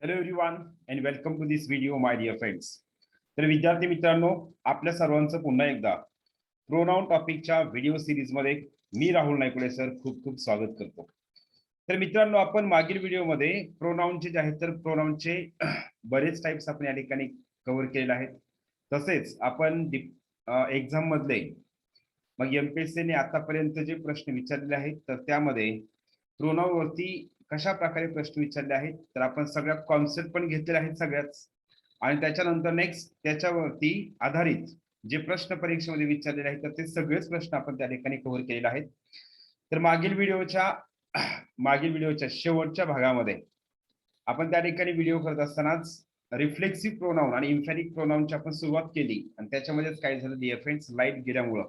Hello everyone and welcome to this video my dear friends. तर विद्यार्थी मित्रांनो, आपल्या सर्वांचं पुन्हा एकदा प्रोनाउन टॉपिकच्या व्हिडिओ सिरीजमध्ये मी राहुल नायकुडे सर खूप खूप स्वागत करतो. तर मित्रांनो, आपण मागील व्हिडिओमध्ये प्रोनाउनचे जे आहेत तर प्रोनाउनचे बरेच टाइप्स आपण या ठिकाणी कव्हर केलेले आहेत. तसेच आपण एक्झाम मधले मग एमपीएससीने आतापर्यंत जे प्रश्न विचारलेले आहेत तर त्यामध्ये प्रोनाउन वरती कशा प्रकारे प्रश्न विचारले आहेत तर आपण सगळ्या कॉन्सेप्ट पण घेतलेले आहेत सगळ्याच. आणि त्याच्यानंतर नेक्स्ट त्याच्यावरती आधारित जे प्रश्न परीक्षेमध्ये विचारलेले आहेत तर ते सगळेच प्रश्न आपण त्या ठिकाणी कव्हर केलेले आहेत. तर मागील व्हिडिओच्या शेवटच्या भागामध्ये आपण त्या ठिकाणी व्हिडिओ करत असतानाच रिफ्लेक्सिव्ह प्रोनाउन आणि इम्फॅटिक प्रोनाउनची आपण सुरुवात केली आणि त्याच्यामध्येच काय झालं डिअर फ्रेंड्स, लाईट गेल्यामुळं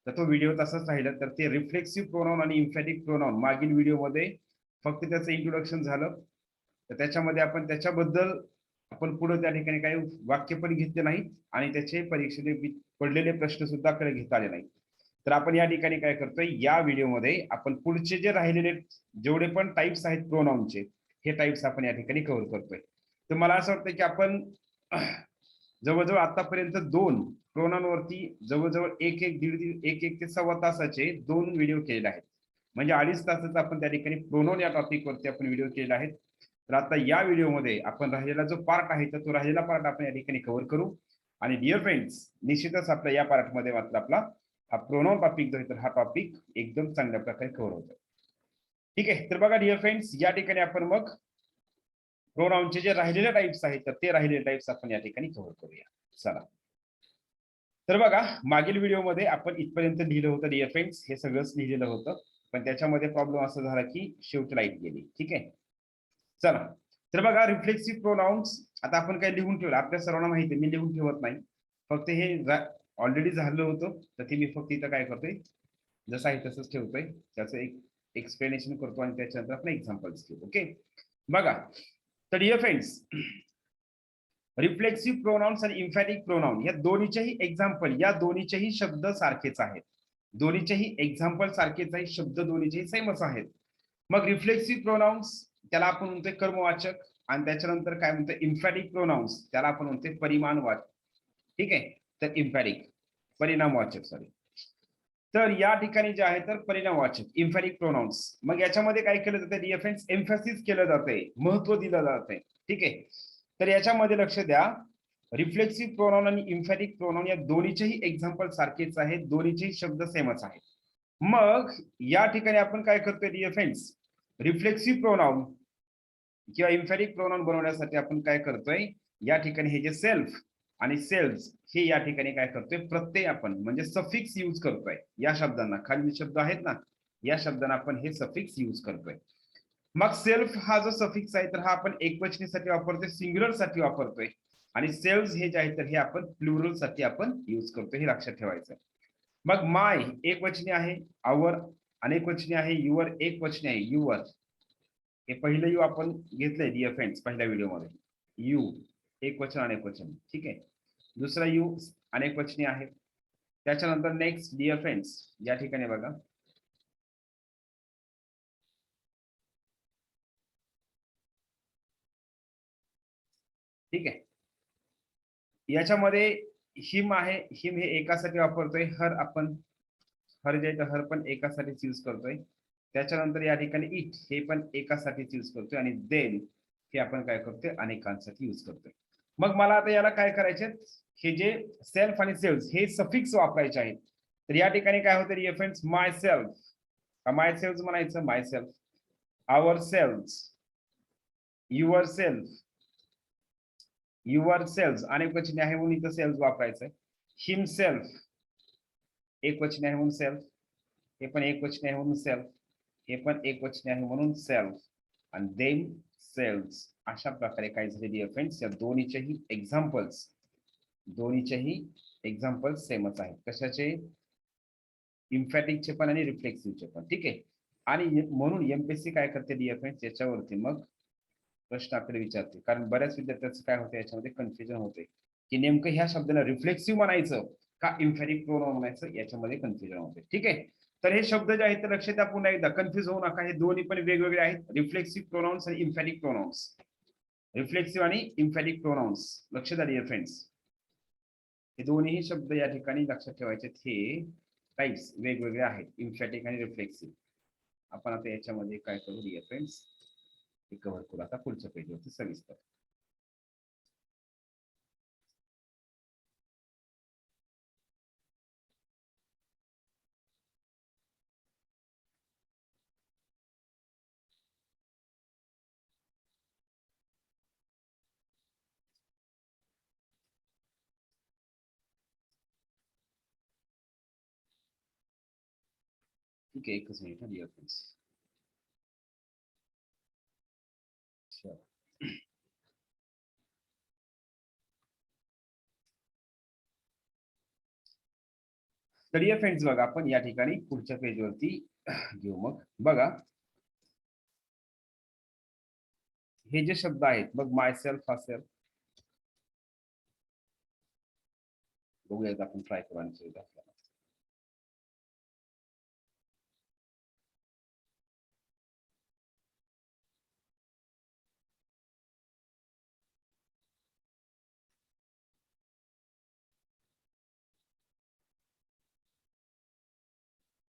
तर तो व्हिडिओ तसाच राहिला. तर ते रिफ्लेक्सिव्ह प्रोनाउन आणि इम्फॅटिक प्रोनाउन मागील व्हिडिओमध्ये फक्त त्याचं इंट्रोडक्शन झालं. तर त्याच्यामध्ये आपण त्याच्याबद्दल आपण पुढे त्या ठिकाणी काही वाक्य पण घेतले नाहीत आणि त्याचे परीक्षेने पडलेले प्रश्न सुद्धा कडे घेता आले नाही. तर आपण या ठिकाणी काय करतोय, या व्हिडिओमध्ये आपण पुढचे जे राहिलेले जेवढे पण टाइप्स आहेत प्रोनाउनचे हे टाइप्स आपण या ठिकाणी कव्हर करतोय. तर मला असं वाटतं की आपण जवळजवळ आतापर्यंत दोन प्रोनाउनवरती जवळजवळ एक ते सव्वा तासाचे दोन व्हिडिओ केलेले आहेत. म्हणजे 2.5 तासाचा आपण त्या ठिकाणी प्रोनाउन या टॉपिक वरती आपण व्हिडिओ केलेला आहे. तर आता या व्हिडिओमध्ये आपण राहिलेला जो पार्ट आहे तर तो राहिलेला पार्ट आपण या ठिकाणी कव्हर करू. आणि डिअर फ्रेंड्स, निश्चितच आपल्या या पार्टमध्ये मात्र आपला हा प्रोनाउन टॉपिक जो आहे तर हा टॉपिक एकदम चांगल्या प्रकारे कव्हर होतो. ठीक आहे. तर बघा डिअर फ्रेंड्स, या ठिकाणी आपण मग प्रोनाउनचे जे राहिलेले टाइप्स आहेत तर ते राहिलेले टाइप्स आपण या ठिकाणी कव्हर करूया. चला. तर बघा, मागील व्हिडिओमध्ये आपण इथपर्यंत लिहिलं होतं डिअर फ्रेंड्स, हे सगळंच लिहिलेलं होतं. पण त्याच्यामध्ये प्रॉब्लेम असा झाला की शेवटी लाईट गेली. ठीक आहे. चला. तर बघा, रिफ्लेक्सिव्ह प्रोनाउन्स आता आपण काय लिहून ठेवलं, आपल्या सर्वांना माहिती आहे मी लिहून ठेवत नाही. फक्त हे ऑलरेडी झालं होतं तर ते मी फक्त इथं काय करतोय, जसं आहे तसंच ठेवतोय. त्याचं एक एक्सप्लेनेशन करतो आणि त्याच्यानंतर आपण एक्झाम्पल्स घेऊ. ओके. बघा, तर डिअर फ्रेंड्स, रिफ्लेक्सिव्ह प्रोनाउन्स आणि इम्फॅटिक प्रोनाउन या दोन्हीचेही एक्झाम्पल, या दोन्हीचेही शब्द सारखेच आहेत. दोन्हीचेही एक्झाम्पल सारखेच आहेत, शब्द दोन्हीचेही सेमच आहेत. मग रिफ्लेक्सिव्ह प्रोनाउन्स त्याला आपण म्हणतोय कर्मवाचक आणि त्याच्यानंतर काय म्हणतोय इम्फॅटिक प्रोनाउन्स त्याला आपण म्हणतोय परिमाणवाचक. ठीक आहे. तर इम्फॅटिक परिणामवाचक, सॉरी. तर या ठिकाणी जे आहे तर परिणामवाचक इम्फॅटिक प्रोनाउन्स, मग याच्यामध्ये काय केलं जातं डिअर फ्रेंड्स, एम्फॅसिस केलं जातंय, महत्व दिलं जातंय. ठीक आहे. तर याच्यामध्ये लक्ष द्या, रिफ्लेक्सिव्ह प्रोनाउन आणि इम्फॅटिक प्रोनाउन या दोन्हीचेही एक्झाम्पल सारखेच आहेत, दोन्हीचेही शब्द सेमच आहेत. मग या ठिकाणी आपण काय करतोय डिअर फ्रेंड्स, रिफ्लेक्सिव्ह प्रोनाउन किंवा इम्फॅटिक प्रोनाउन बनवण्यासाठी आपण काय करतोय, या ठिकाणी हे जे सेल्फ आणि सेल्स हे या ठिकाणी काय करतोय, प्रत्यय आपण म्हणजे सफिक्स यूज करतोय. या शब्दांना खाली शब्द आहेत ना, या शब्दांना आपण हे सफिक्स यूज करतोय. मग सेल्फ हा जो सफिक्स आहे तर हा आपण एकवचनीसाठी वापरतोय, सिंग्युलर साठी वापरतोय. आणि सेल्स हे जे आहे तर हे आपण प्लुरल साठी आपण यूज करतोय, हे लक्षात ठेवायचं. मग माय एकवचनी आहे, आवर अनेकवचनी आहे, युअर एकवचनी आहे, युअर. हे पहिलं यू आपण घेतलंय डिअर फ्रेंड्स पहिल्या व्हिडिओमध्ये. यू एकवचन अनेकवचन. ठीक आहे. दुसरा यू अनेकवचनी आहे. त्याच्यानंतर नेक्स्ट डिअर फ्रेंड्स, या ठिकाणी बघा, ठीक आहे. याच्यामध्ये हिम आहे, हिम हे एकासाठी वापरतोय. हर आपण हर जे हर पण एकासाठीच यूज करतोय. त्याच्यानंतर या ठिकाणी इट हे पण एकासाठीच यूज करतोय आणि देन हे आपण काय करतोय, अनेकांसाठी यूज करतोय. मग मला आता याला काय करायचे, हे जे सेल्फ आणि सेल्स हे सफिक्स वापरायचे आहेत. तर या ठिकाणी काय होतं dear friends, myself, myself म्हणायचं, myself, ourselves, yourself, yourselves अनेक वचने आहे म्हणून इथं सेल्स वापरायचंय. हिमसेल्फ एक वचने आहे म्हणून सेल्फ, हे पण एक वचने आहे म्हणून सेल्फ, हे पण एक वचने आहे म्हणून सेल्फ आणि देम सेल्स. अशा प्रकारे काय झाले डिअर फ्रेंड्स, या दोन्हीचेही एक्झाम्पल्स सेमच आहेत. कशाचे, इम्फॅटिकचे पण आणि रिफ्लेक्सिव्हचे पण. ठीक आहे. आणि म्हणून एमपीएससी काय करते डिअर फ्रेंड्स, याच्यावरती मग प्रश्न आपल्याला विचारते, कारण बऱ्याच विद्यार्थ्यांचं काय होतं याच्यामध्ये कन्फ्युजन होते की नेमकं ह्या शब्दाला रिफ्लेक्सिव्ह म्हणायचं का इम्फॅटिक प्रोनाउन म्हणायचं, याच्यामध्ये कन्फ्युजन होते. ठीक आहे. तर हे शब्द जे आहेत ते लक्षात द्या, पुन्हा एकदा कन्फ्युज होऊ नका, हे दोन्ही पण वेगवेगळे आहेत, रिफ्लेक्सिव्ह प्रोनाउन्स आणि इम्फॅटिक प्रोनाउन्स. रिफ्लेक्सिव्ह आणि इम्फॅटिक प्रोनाउन्स. लक्षात आले फ्रेंड्स. हे दोन्ही शब्द या ठिकाणी लक्षात ठेवायचे. हे टाइप्स वेगवेगळे आहेत, इम्फॅटिक आणि रिफ्लेक्सिव्ह. आपण आता याच्यामध्ये काय करू डिअर फ्रेंड्स, हे कव्हर करू आता पुढच्या पेजवरती सविस्तर. ठीक आहे, एकच मिनिट डिअर फ्रेंड्स. तर डिअर फ्रेंड्स बघा, आपण या ठिकाणी पुढच्या पेजवरती घेऊ. मग बघा, हे जे शब्द आहेत मग माय सेल्फ, हा सेल्फ बघूयात आपण, ट्राय करू आणि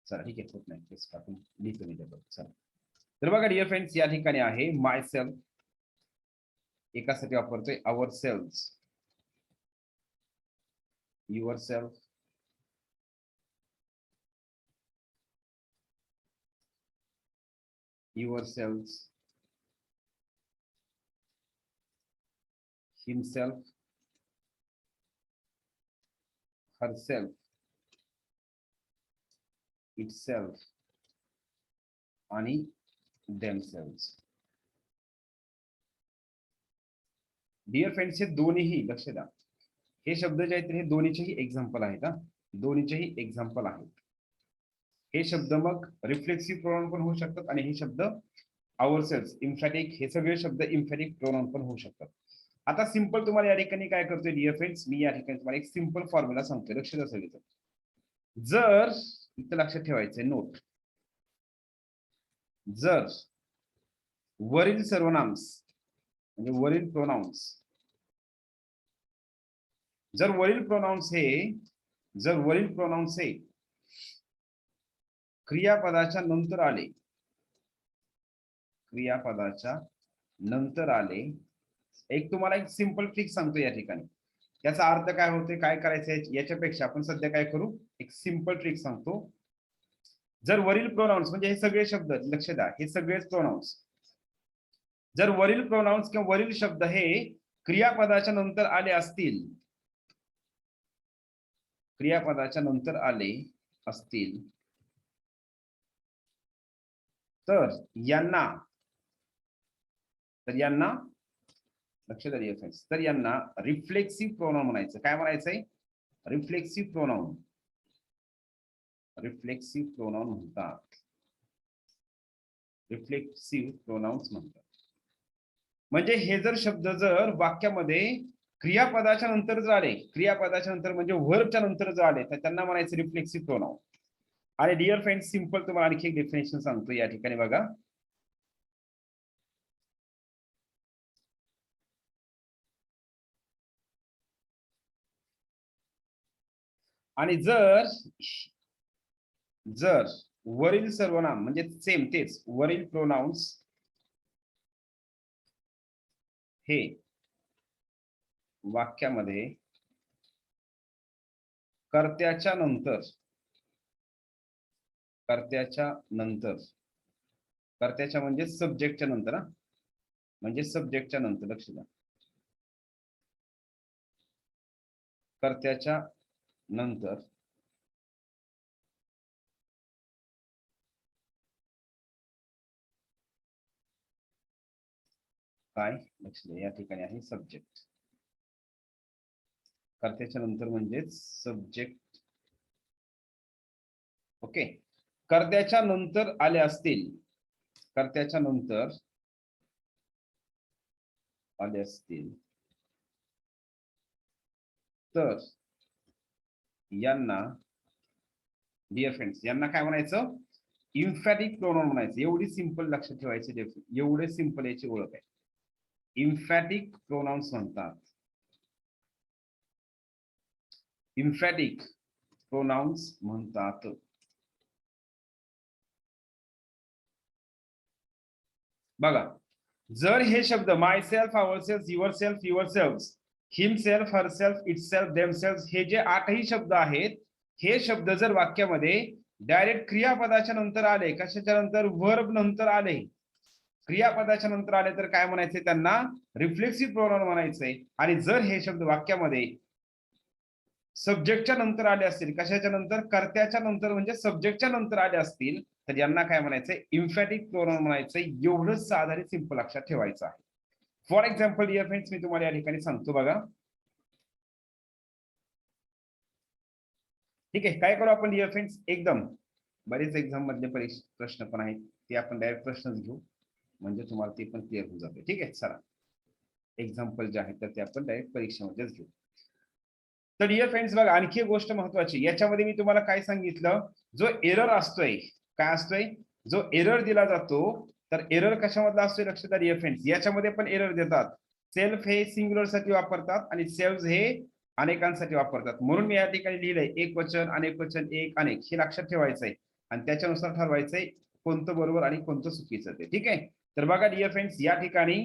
चला ठीक आहे, होत नाही तेच आपण लिहितो मी त्याबद्दल. चला, तर बघा डिअर फ्रेंड्स, या ठिकाणी आहे माय सेल्फ, एकासाठी वापरतोय ourself, yourself, yourself, himself, herself, itself आणि देमसेल्फ. डिअर फ्रेंड्स, हे दोन्हीही लक्ष द्या, हे शब्द जे आहेत हे दोन्हीचेही एक्झाम्पल आहेत. दोन्हीचेही एक्झाम्पल आहेत. हे शब्द मग रिफ्लेक्सिव्ह प्रोनाउन पण होऊ शकतात आणि हे शब्द आवर-सेल्फ, इम्फॅटिक, हे सगळे शब्द इम्फॅटिक प्रोनाउन पण होऊ शकतात. आता सिंपल तुम्हाला या ठिकाणी काय करतोय डिअर फ्रेंड्स, मी या ठिकाणी तुम्हाला एक सिंपल फॉर्म्युला सांगतोय, लक्ष द्या सगळं. जर इथं लक्षात ठेवायचंय नोट, जर वरील सर्वनाम्स म्हणजे वरील प्रोनाउन्स, जर वरील प्रोनाउन्स हे क्रियापदाच्या नंतर आले, क्रियापदाच्या नंतर आले, एक तुम्हाला एक सिंपल ट्रिक सांगतो या ठिकाणी. याचा अर्थ काय होते, काय करायचं याच्यापेक्षा आपण सध्या काय करू, एक सिंपल ट्रिक सांगतो. जर वरील प्रोनाउन्स म्हणजे हे सगळे शब्द लक्ष द्या, हे सगळेच प्रोनाउन्स, जर वरील प्रोनाउन्स किंवा वरील शब्द हे क्रियापदाच्या नंतर आले असतील, क्रियापदाच्या नंतर आले असतील, तर यांना लक्ष द्या फ्रेंड्स, तर यांना रिफ्लेक्सिव्ह प्रोनाउन म्हणायचं. काय म्हणायचंय, रिफ्लेक्सिव्ह प्रोनाउन, रिफ्लेक्सिव्ह प्रोनाउन म्हणतात, रिफ्लेक्सिव्ह प्रोनाउन्स म्हणतात. म्हणजे हे जर शब्द जर वाक्यामध्ये क्रियापदाच्या नंतर जर आले, क्रियापदाच्या नंतर म्हणजे व्हर्बच्या नंतर जर आले, तर त्यांना म्हणायचं रिफ्लेक्सिव्ह प्रोनाउन. आणि डिअर फ्रेंड्स, सिंपल तुम्हाला आणखी एक डेफिनेशन सांगतो या ठिकाणी बघा. आणि जर वरील सर्वनाम म्हणजे सेम तेच वरील प्रोनाउन्स हे वाक्यामध्ये कर्त्याच्या नंतर, कर्त्याच्या म्हणजे सब्जेक्टच्या नंतर, म्हणजे सब्जेक्टच्या नंतर, लक्ष द्या, कर्त्याच्या नंतर काय, लक्ष द्या, या ठिकाणी आहे सब्जेक्ट, कर्त्याच्या नंतर म्हणजेच सब्जेक्ट. ओके, कर्त्याच्या नंतर आले असतील, कर्त्याच्या नंतर आले असतील, तर यांना डिअर फ्रेंड्स, यांना काय म्हणायचं, इम्फॅटिक प्रोनाउन म्हणायचं. एवढी सिंपल लक्षात ठेवायची, एवढे सिंपल याची ओळख आहे. इम्फॅटिक प्रोनाउन्स म्हणतात. इम्फॅटिक प्रोनाउन्स म्हणतात. बघा, जर हे शब्द myself, ourself, yourself, yourself, himself, herself, itself, themselves, हे जे 8ही शब्द आहेत, हे शब्द जर वाक्यामध्ये डायरेक्ट क्रियापदाच्या नंतर आले, कशाच्या नंतर, वर्ब नंतर आले, क्रियापदाच्या नंतर आले, तर काय म्हणायचे, त्यांना रिफ्लेक्सिव्ह प्रोनाउन म्हणायचंय. आणि जर हे शब्द वाक्यामध्ये सब्जेक्टच्या नंतर आले असतील, कशाच्या नंतर, कर्त्याच्या नंतर म्हणजे सब्जेक्टच्या नंतर आले असतील, तर यांना काय म्हणायचंय, इम्फॅटिक प्रोनाउन म्हणायचंय. एवढंच साधारण सिंपल लक्षात ठेवायचं आहे. फॉर एक्झाम्पल डिअर फ्रेंड्स, मी तुम्हाला या ठिकाणी सांगतो बघा. ठीक आहे, काय करू आपण डिअर फ्रेंड्स, एकदम बरेच एक्झाम मधले प्रश्न पण आहेत, ते आपण डायरेक्ट प्रश्नच घेऊ, म्हणजे तुम्हाला ते पण क्लिअर होऊन जाते. ठीक आहे, चला, एक्झाम्पल जे आहेत तर ते आपण डायरेक्ट परीक्षेमध्येच घेऊ. तर डिअर फ्रेंड्स बघा, आणखी एक गोष्ट महत्वाची, याच्यामध्ये मी तुम्हाला काय सांगितलं, जो एरर असतोय, काय असतोय, जो एरर दिला जातो, तर एरर कशामधला असतोय लक्षात द्या डिअर फ्रेंड्स. याच्यामध्ये पण एरर देतात. सेल्फ हे सिंग्युलर साठी वापरतात आणि सेल्फ हे अनेकांसाठी वापरतात. म्हणून मी या ठिकाणी लिहिलंय एक वचन, अनेक वचन, एक, अनेक, हे लक्षात ठेवायचंय आणि त्याच्यानुसार ठरवायचंय कोणतं बरोबर आणि कोणतं चुकीचं ते. ठीक आहे, तर बघा डिअर फ्रेंड्स, या ठिकाणी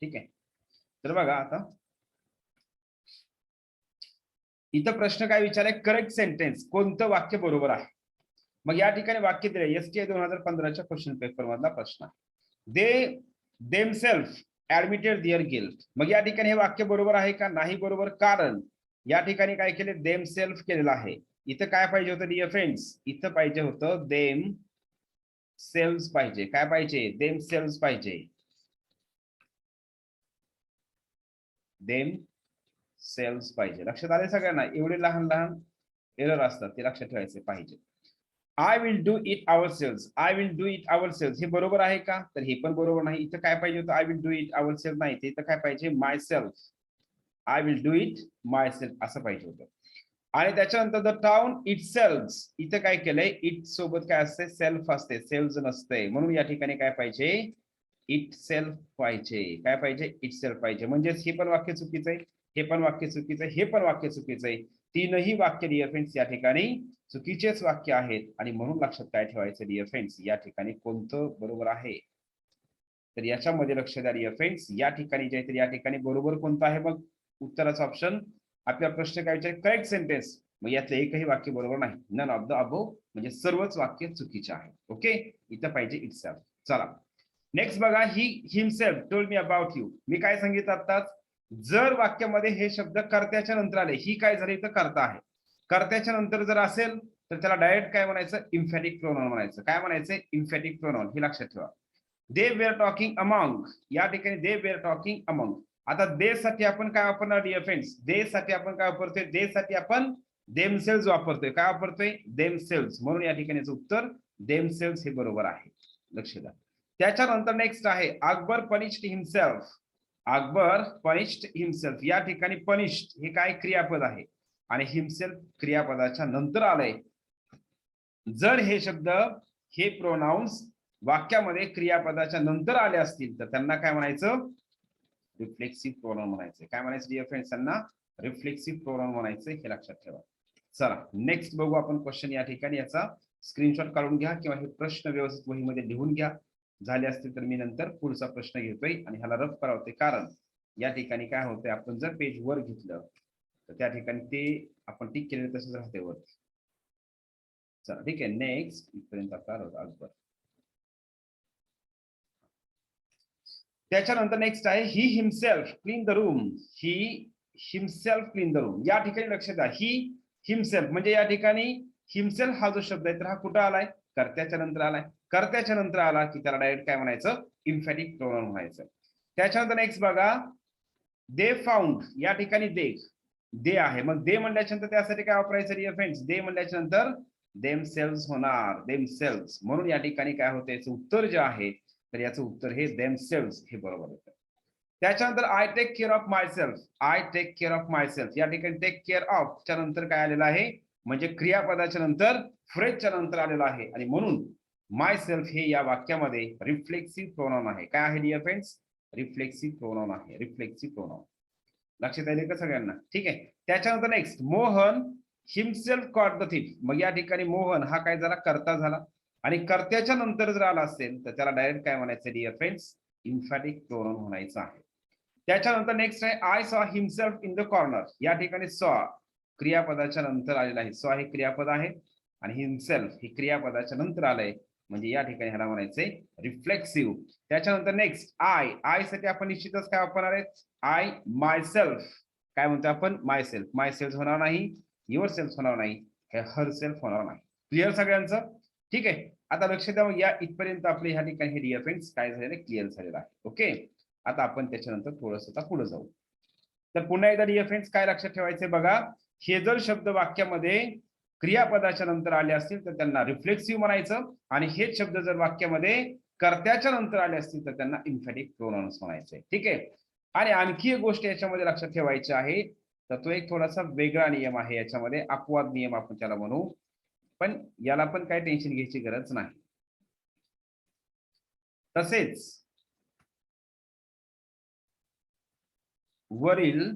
ठीक आहे, तर बघा आता इथं प्रश्न काय विचारलाय, करेक्ट सेंटेन्स, कोणतं वाक्य बरोबर आहे. मग या ठिकाणी वाक्य दिले, एसटीए 2015च्या क्वेश्चन पेपर मधला प्रश्न आहे. They themselves admitted their guilt. मग या ठिकाणी हे वाक्य बरोबर आहे का, नाही बरोबर, कारण या ठिकाणी काय केले, देमसेल्फ केलेलं आहे. इथं काय पाहिजे होतं डिअर फ्रेंड्स, इथं पाहिजे होतं देम सेल्फ पाहिजे. काय पाहिजे, देम सेल्फ पाहिजे, देम सेल्फ पाहिजे. लक्षात आले सगळ्यांना, एवढे लहान लहान एरर असतात, ते लक्षात ठेवायचे पाहिजे. I will do it ourselves, I will do it ourselves, हे बरोबर आहे का, तर हे पण बरोबर नाही. इथं काय पाहिजे होतं, I will do it ourself नाही, इथं काय पाहिजे, myself, I will do it myself असं पाहिजे होतं. आणि त्याच्यानंतर द टाउन इट सेल्फ, इथं काय केलंय, इट सोबत काय असते, सेल्फ असते, सेल्फ नसते, म्हणून या ठिकाणी काय पाहिजे, इट सेल्फ पाहिजे. काय पाहिजे, इट सेल्फ पाहिजे. म्हणजेच हे पण वाक्य चुकीचं आहे, हे पण वाक्य चुकीचं आहे, हे पण वाक्य चुकीचं आहे. तीनही वाक्य डिअर फ्रेंड्स या ठिकाणी चुकीचेच वाक्य आहेत. आणि म्हणून लक्षात काय ठेवायचं डिअर फ्रेंड्स, या ठिकाणी कोणतं बरोबर आहे, तर याच्यामध्ये लक्ष द्या डिअर फ्रेंड्स. या ठिकाणी जे आहे, या ठिकाणी बरोबर कोणतं आहे, मग उत्तराचा ऑप्शन, आपला प्रश्न काय विचार, करेक्ट सेंटेन्स, मग यातलं एकही वाक्य बरोबर नाही, नन ऑफ द अबोव, म्हणजे सर्वच वाक्य चुकीचे आहे. ओके, इथं पाहिजे इटसेल्फ. चला नेक्स्ट बघा, he himself told me about you. मी काय सांगितलं आताच, जर वाक्यामध्ये हे शब्द कर्त्याच्या नंतर आले, ही काय झाली, तर कर्ता आहे, कर्त्याच्या नंतर जर असेल तर त्याला डायरेक्ट काय म्हणायचं, इम्फॅटिक प्रोनाउन म्हणायचं. काय म्हणायचं, इम्फॅटिक प्रोनाउन, हे लक्षात ठेवा. दे वेर टॉकिंग अमंग, या ठिकाणी दे वेर टॉकिंग अमंग. आता दे साठी आपण काय वापरणार डिअर फ्रेंड्स, दे साठी आपण काय वापरतोय, दे साठी आपण देमसेल्स वापरतोय. काय वापरतोय, देमसेल्स, म्हणून या ठिकाणी उत्तर देमसेल्स हे बरोबर आहे. लक्ष द्या. त्याच्यानंतर नेक्स्ट आहे, Akbar punished himself, Akbar punished himself. या ठिकाणी पनिश्ड हे काय क्रियापद आहे आणि हिमसेल्फ क्रियापदाच्या नंतर आलंय. जर हे शब्द, हे प्रोनाउन्स वाक्यामध्ये क्रियापदाच्या नंतर आले असतील तर त्यांना काय म्हणायचं, रिफ्लेक्सिव्ह प्रोनाउन म्हणायचं. काय म्हणायचं डिअर फ्रेंड्स, त्यांना रिफ्लेक्सिव्ह प्रोनाउन म्हणायचं, हे लक्षात ठेवा. चला नेक्स्ट बघू आपण क्वेश्चन. या ठिकाणी याचा स्क्रीनशॉट काढून घ्या किंवा हे प्रश्न व्यवस्थित वहीमध्ये लिहून घ्या. झाले असतील तर मी नंतर पुढचा प्रश्न घेतोय आणि ह्याला रफ करावते, कारण या ठिकाणी काय होतंय, आपण जर पेज वर घेतलं तर त्या ठिकाणी ते आपण टिक केलेलं तसंच राहते वरती. चला ठीक आहे, नेक्स्ट इथपर्यंत आपला अकबर. त्याच्यानंतर नेक्स्ट आहे, he himself clean the room, he himself clean the room. या ठिकाणी लक्षात द्या, ही हिमसेल्फ म्हणजे या ठिकाणी हिमसेल्फ हा जो शब्द आहे तर हा कुठं आलाय, कर्त्याच्या नंतर आलाय. कर्त्याच्या नंतर आला की त्याला डायरेक्ट काय म्हणायचं, इम्फॅटिक प्रोनाउन म्हणायचं. त्याच्यानंतर नेक्स्ट बघा, दे फाउंड, या ठिकाणी दे आहे, मग दे म्हणल्याच्या नंतर त्यासाठी काय वापरायचं डिअर फ्रेंड्स, दे म्हणल्याच्या नंतर देमसेल्व्स होणार, देमसेल्व्स. म्हणून या ठिकाणी काय होतं, याचं उत्तर जे आहे तर याचं उत्तर हे देमसेल्व्स हे बरोबर येतं. त्याच्यानंतर I take care of myself, I take care of myself. या ठिकाणी टेक केअर ऑफ च्या नंतर काय आलेलं आहे, म्हणजे क्रियापदाच्या नंतर फ्रेजच्या नंतर आलेला आहे आणि म्हणून माय सेल्फ हे या वाक्यामध्ये रिफ्लेक्सिव्ह प्रोनाउन आहे. काय आहे डिअर फ्रेंड्स? रिफ्लेक्सिव्ह प्रोनाउन आहे. रिफ्लेक्सिव्ह प्रोनाउन लक्षात आले का सगळ्यांना? ठीक आहे. त्याच्यानंतर next Mohan himself caught the thief. मग या ठिकाणी मोहन हा काय झाला? कर्ता झाला आणि कर्त्याच्या नंतर जर आला असेल तर त्याला डायरेक्ट काय म्हणायचं डिअर फ्रेंड्स? इम्फॅटिक प्रोनाउन म्हणायचं आहे. त्याच्यानंतर नेक्स्ट आहे I saw himself in the corner. या ठिकाणी सॉ क्रियापदाच्या नंतर आलेला आहे. सॉ हे क्रियापद आहे आणि हिमसेल्फ हे क्रियापदाच्या नंतर आलंय म्हणजे या ठिकाणी ह्याला म्हणायचंय रिफ्लेक्सिव्ह. त्याच्यानंतर नेक्स्ट आय साठी आपण निश्चितच काय वापरणार आहे? I my self. काय म्हणतो आपण? माय सेल्फ. माय सेल्फ होणार नाही, युअर सेल्फ होणार नाही, हे हर सेल्फ होणार नाही. क्लिअर सगळ्यांचं? ठीक आहे. आता लक्ष द्या, या इथपर्यंत आपले ह्या ठिकाणी हे डिअर फ्रेंड्स काय झालेलं? क्लिअर झालेलं आहे. ओके. आता आपण त्याच्यानंतर थोडंसं पुढे जाऊ. तर पुन्हा एकदा डिअर फ्रेंड्स काय लक्षात ठेवायचंय बघा, हे जर शब्द वाक्यामध्ये क्रियापदाच्या नंतर आले असतील तर त्यांना रिफ्लेक्सिव्ह म्हणायचं आणि हेच शब्द जर वाक्यामध्ये कर्त्याच्या नंतर आले असतील तर त्यांना इम्फॅटिक प्रोनाउन्स म्हणायचे. ठीक आहे. आणि आणखी एक गोष्ट याच्यामध्ये लक्षात ठेवायची आहे, तर तो एक थोडासा वेगळा नियम आहे याच्यामध्ये, अपवाद नियम आपण त्याला म्हणू, पण याला पण काय टेन्शन घ्यायची गरज नाही. तसेच वरील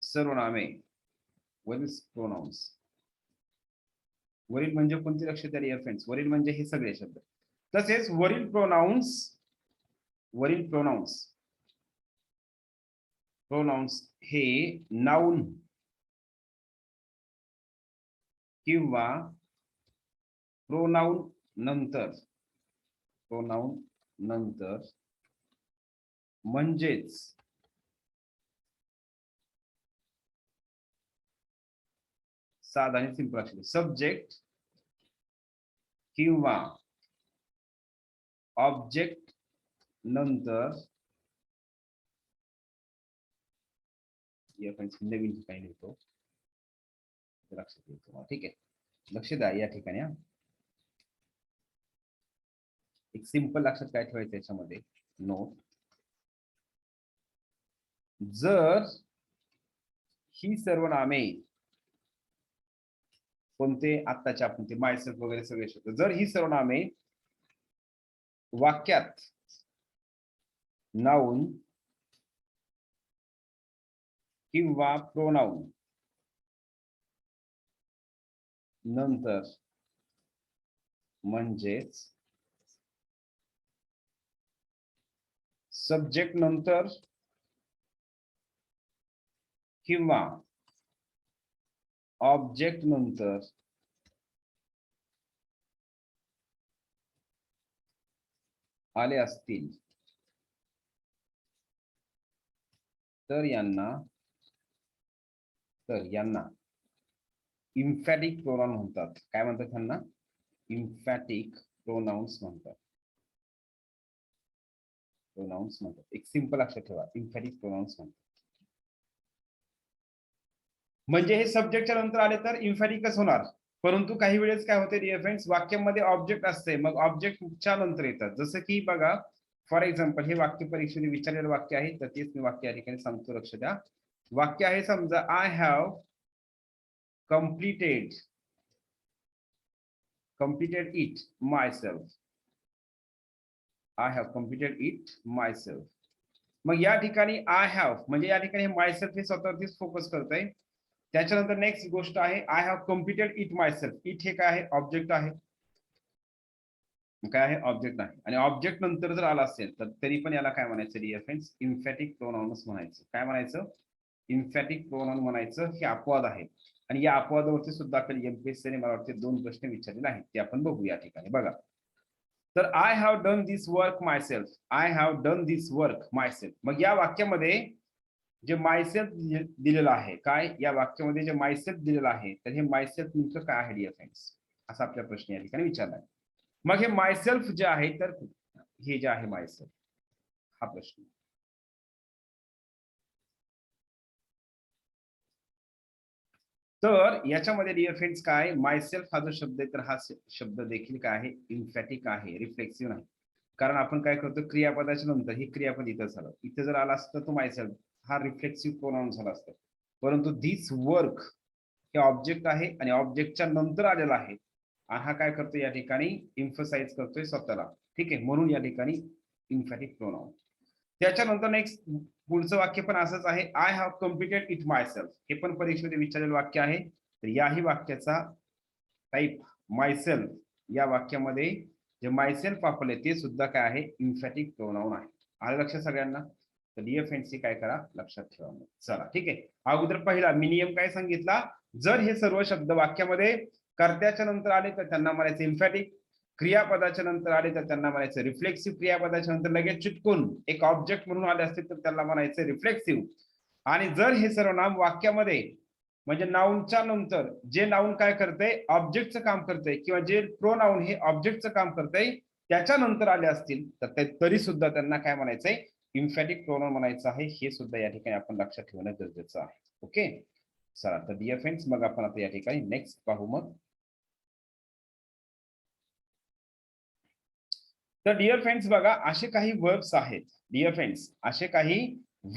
सर्वनामे, वरील प्रोनाउन्स, वरील म्हणजे कोणते? लक्षात द्या फ्रेंड्स, वरील म्हणजे हे सगळे शब्द. तसेच वरील प्रोनाउन्स हे नाउन किंवा प्रोनाउन नंतर म्हणजेच साधा आणि सिंपल अक्षर सब्जेक्ट किंवा ऑब्जेक्ट नंतर नवीन ठिकाणी लिहितो, लक्षात येतो. ठीक आहे. लक्ष द्या या ठिकाणी. एक सिंपल लक्षात काय ठेवायचं याच्यामध्ये नोट, जर ही सर्वनामे कोणते आत्ताचे आपण ते मायसेल्फ वगैरे सगळे शब्द, जर ही सर्वनामे वाक्यात नाउन किंवा प्रोनाउन नंतर म्हणजेच सब्जेक्ट नंतर किंवा ऑब्जेक्ट नंतर आले असतील तर यांना इम्फॅटिक प्रोनाउन म्हणतात. काय म्हणतात त्यांना? इम्फॅटिक प्रोनाउन्स म्हणतात. एक सिंपल लक्षात ठेवा, इम्फॅटिक प्रोनाउन्स म्हणतात. म्हणजे हे सब्जेक्टच्या नंतर आले तर इम्फॅटिकच होणार, परंतु काही वेळेस काय होते डिअर फ्रेंड्स, वाक्यामध्ये ऑब्जेक्ट असते, मग ऑब्जेक्टच्या नंतर येतात. जसं की बघा फॉर एक्झाम्पल, हे वाक्य परीक्षेने विचारलेलं वाक्य आहे, तर तेच मी वाक्य या ठिकाणी सांगतो. लक्ष द्या. वाक्य आहे समजा, I have completed it myself. I have completed it myself. मग या ठिकाणी आय हॅव म्हणजे या ठिकाणी मायसेल्फ हे स्वतःवरतीच फोकस करत आहे. त्याच्यानंतर नेक्स्ट गोष्ट आहे I have completed it myself. It हे काय आहे? ऑब्जेक्ट आहे. काय आहे? ऑब्जेक्ट आहे. आणि ऑब्जेक्ट नंतर जर आला असेल तर तरी पण याला काय म्हणायचं डिअर फ्रेंड्स? इम्फॅटिक प्रोनाउन्स म्हणायचं. काय म्हणायचं? इम्फॅटिक प्रोनाउन म्हणायचं. हे अपवाद आहे आणि या अपवादावरती सुद्धा आपल्याला एमपीएससीने मला वाटते 2 प्रश्न विचारलेले आहेत, ते आपण बघू या ठिकाणी. बघा, तर I have done this work myself. I have done this work myself. मग या वाक्यामध्ये जे मायसेल्फ दिलेलं आहे, काय या वाक्यामध्ये जे मायसेल्फ दिलेलं आहे, तर हे मायसेल्फ नेमकं काय आहे डिअर फ्रेंड्स? असा आपल्या प्रश्न या ठिकाणी विचारला आहे. मग हे मायसेल्फ जे आहे, तर हे जे आहे मायसेल्फ, हा प्रश्न. तर याच्यामध्ये डिअर फ्रेंड्स काय, मायसेल्फ हा जो शब्द आहे तर हा शब्द देखील काय आहे? इम्फॅटिक आहे, रिफ्लेक्सिव्ह नाही. कारण आपण काय करतो, क्रियापदाच्या नंतर हे क्रियापद इथं झालं, इथे जर आला असतं तो मायसेल्फ हा रिफ्लेक्सिव्ह प्रोनाउन झाला असतं, परंतु दिस वर्क हे ऑब्जेक्ट आहे आणि ऑब्जेक्टच्या नंतर आलेला आहे आणि हा काय करतोय या ठिकाणी इम्फसाइज करतोय स्वतःला. ठीक आहे, म्हणून या ठिकाणी इम्फॅटिक प्रोनाउन. त्याच्यानंतर नेक्स्ट पुढचं वाक्य पण असंच आहे, I have completed it my self. हे पण परीक्षेमध्ये विचारलेलं वाक्य आहे. तर याही वाक्याचा टाईप मायसेल्फ या वाक्यामध्ये जे मायसेल्फ वापरले ते सुद्धा काय आहे, इम्फॅटिक प्रोनाउन आहे. आलं लक्षात सगळ्यांना? तर डिअर फ्रेंड्स काय करा, लक्षात ठेवा. चला ठीक आहे, अगोदर पहिला मी नियम काय सांगितला, जर हे सर्व शब्द वाक्यामध्ये कर्त्याच्या नंतर आले तर त्यांना म्हणायचं इम्फॅटिक, क्रियापदाच्या नंतर आले तर त्यांना म्हणायचं रिफ्लेक्सिव्ह, क्रियापदाच्या नंतर लगेच चिटकून एक ऑब्जेक्ट म्हणून आले असतील तर त्याला म्हणायचं रिफ्लेक्सिव्ह. आणि जर हे सर्वनाम वाक्यामध्ये म्हणजे नाऊनच्या नंतर जे नाऊन काय करतंय, ऑब्जेक्टचं काम करतंय, किंवा जे प्रोनाऊन हे ऑब्जेक्टचं काम करतंय त्याच्यानंतर आले असतील तर तरी सुद्धा त्यांना काय म्हणायचंय, इम्फॅटिक प्रोनाउन म्हणायचं आहे. हे सुद्धा या ठिकाणी आपण लक्षात ठेवणं गरजेचं आहे. ओके, चला तर डिअर फ्रेंड्स मग आपण आता या ठिकाणी नेक्स्ट पाहू. मग तर डिअर फ्रेंड्स बघा, असे काही वर्ब्स आहेत. डिअर फ्रेंड्स असे काही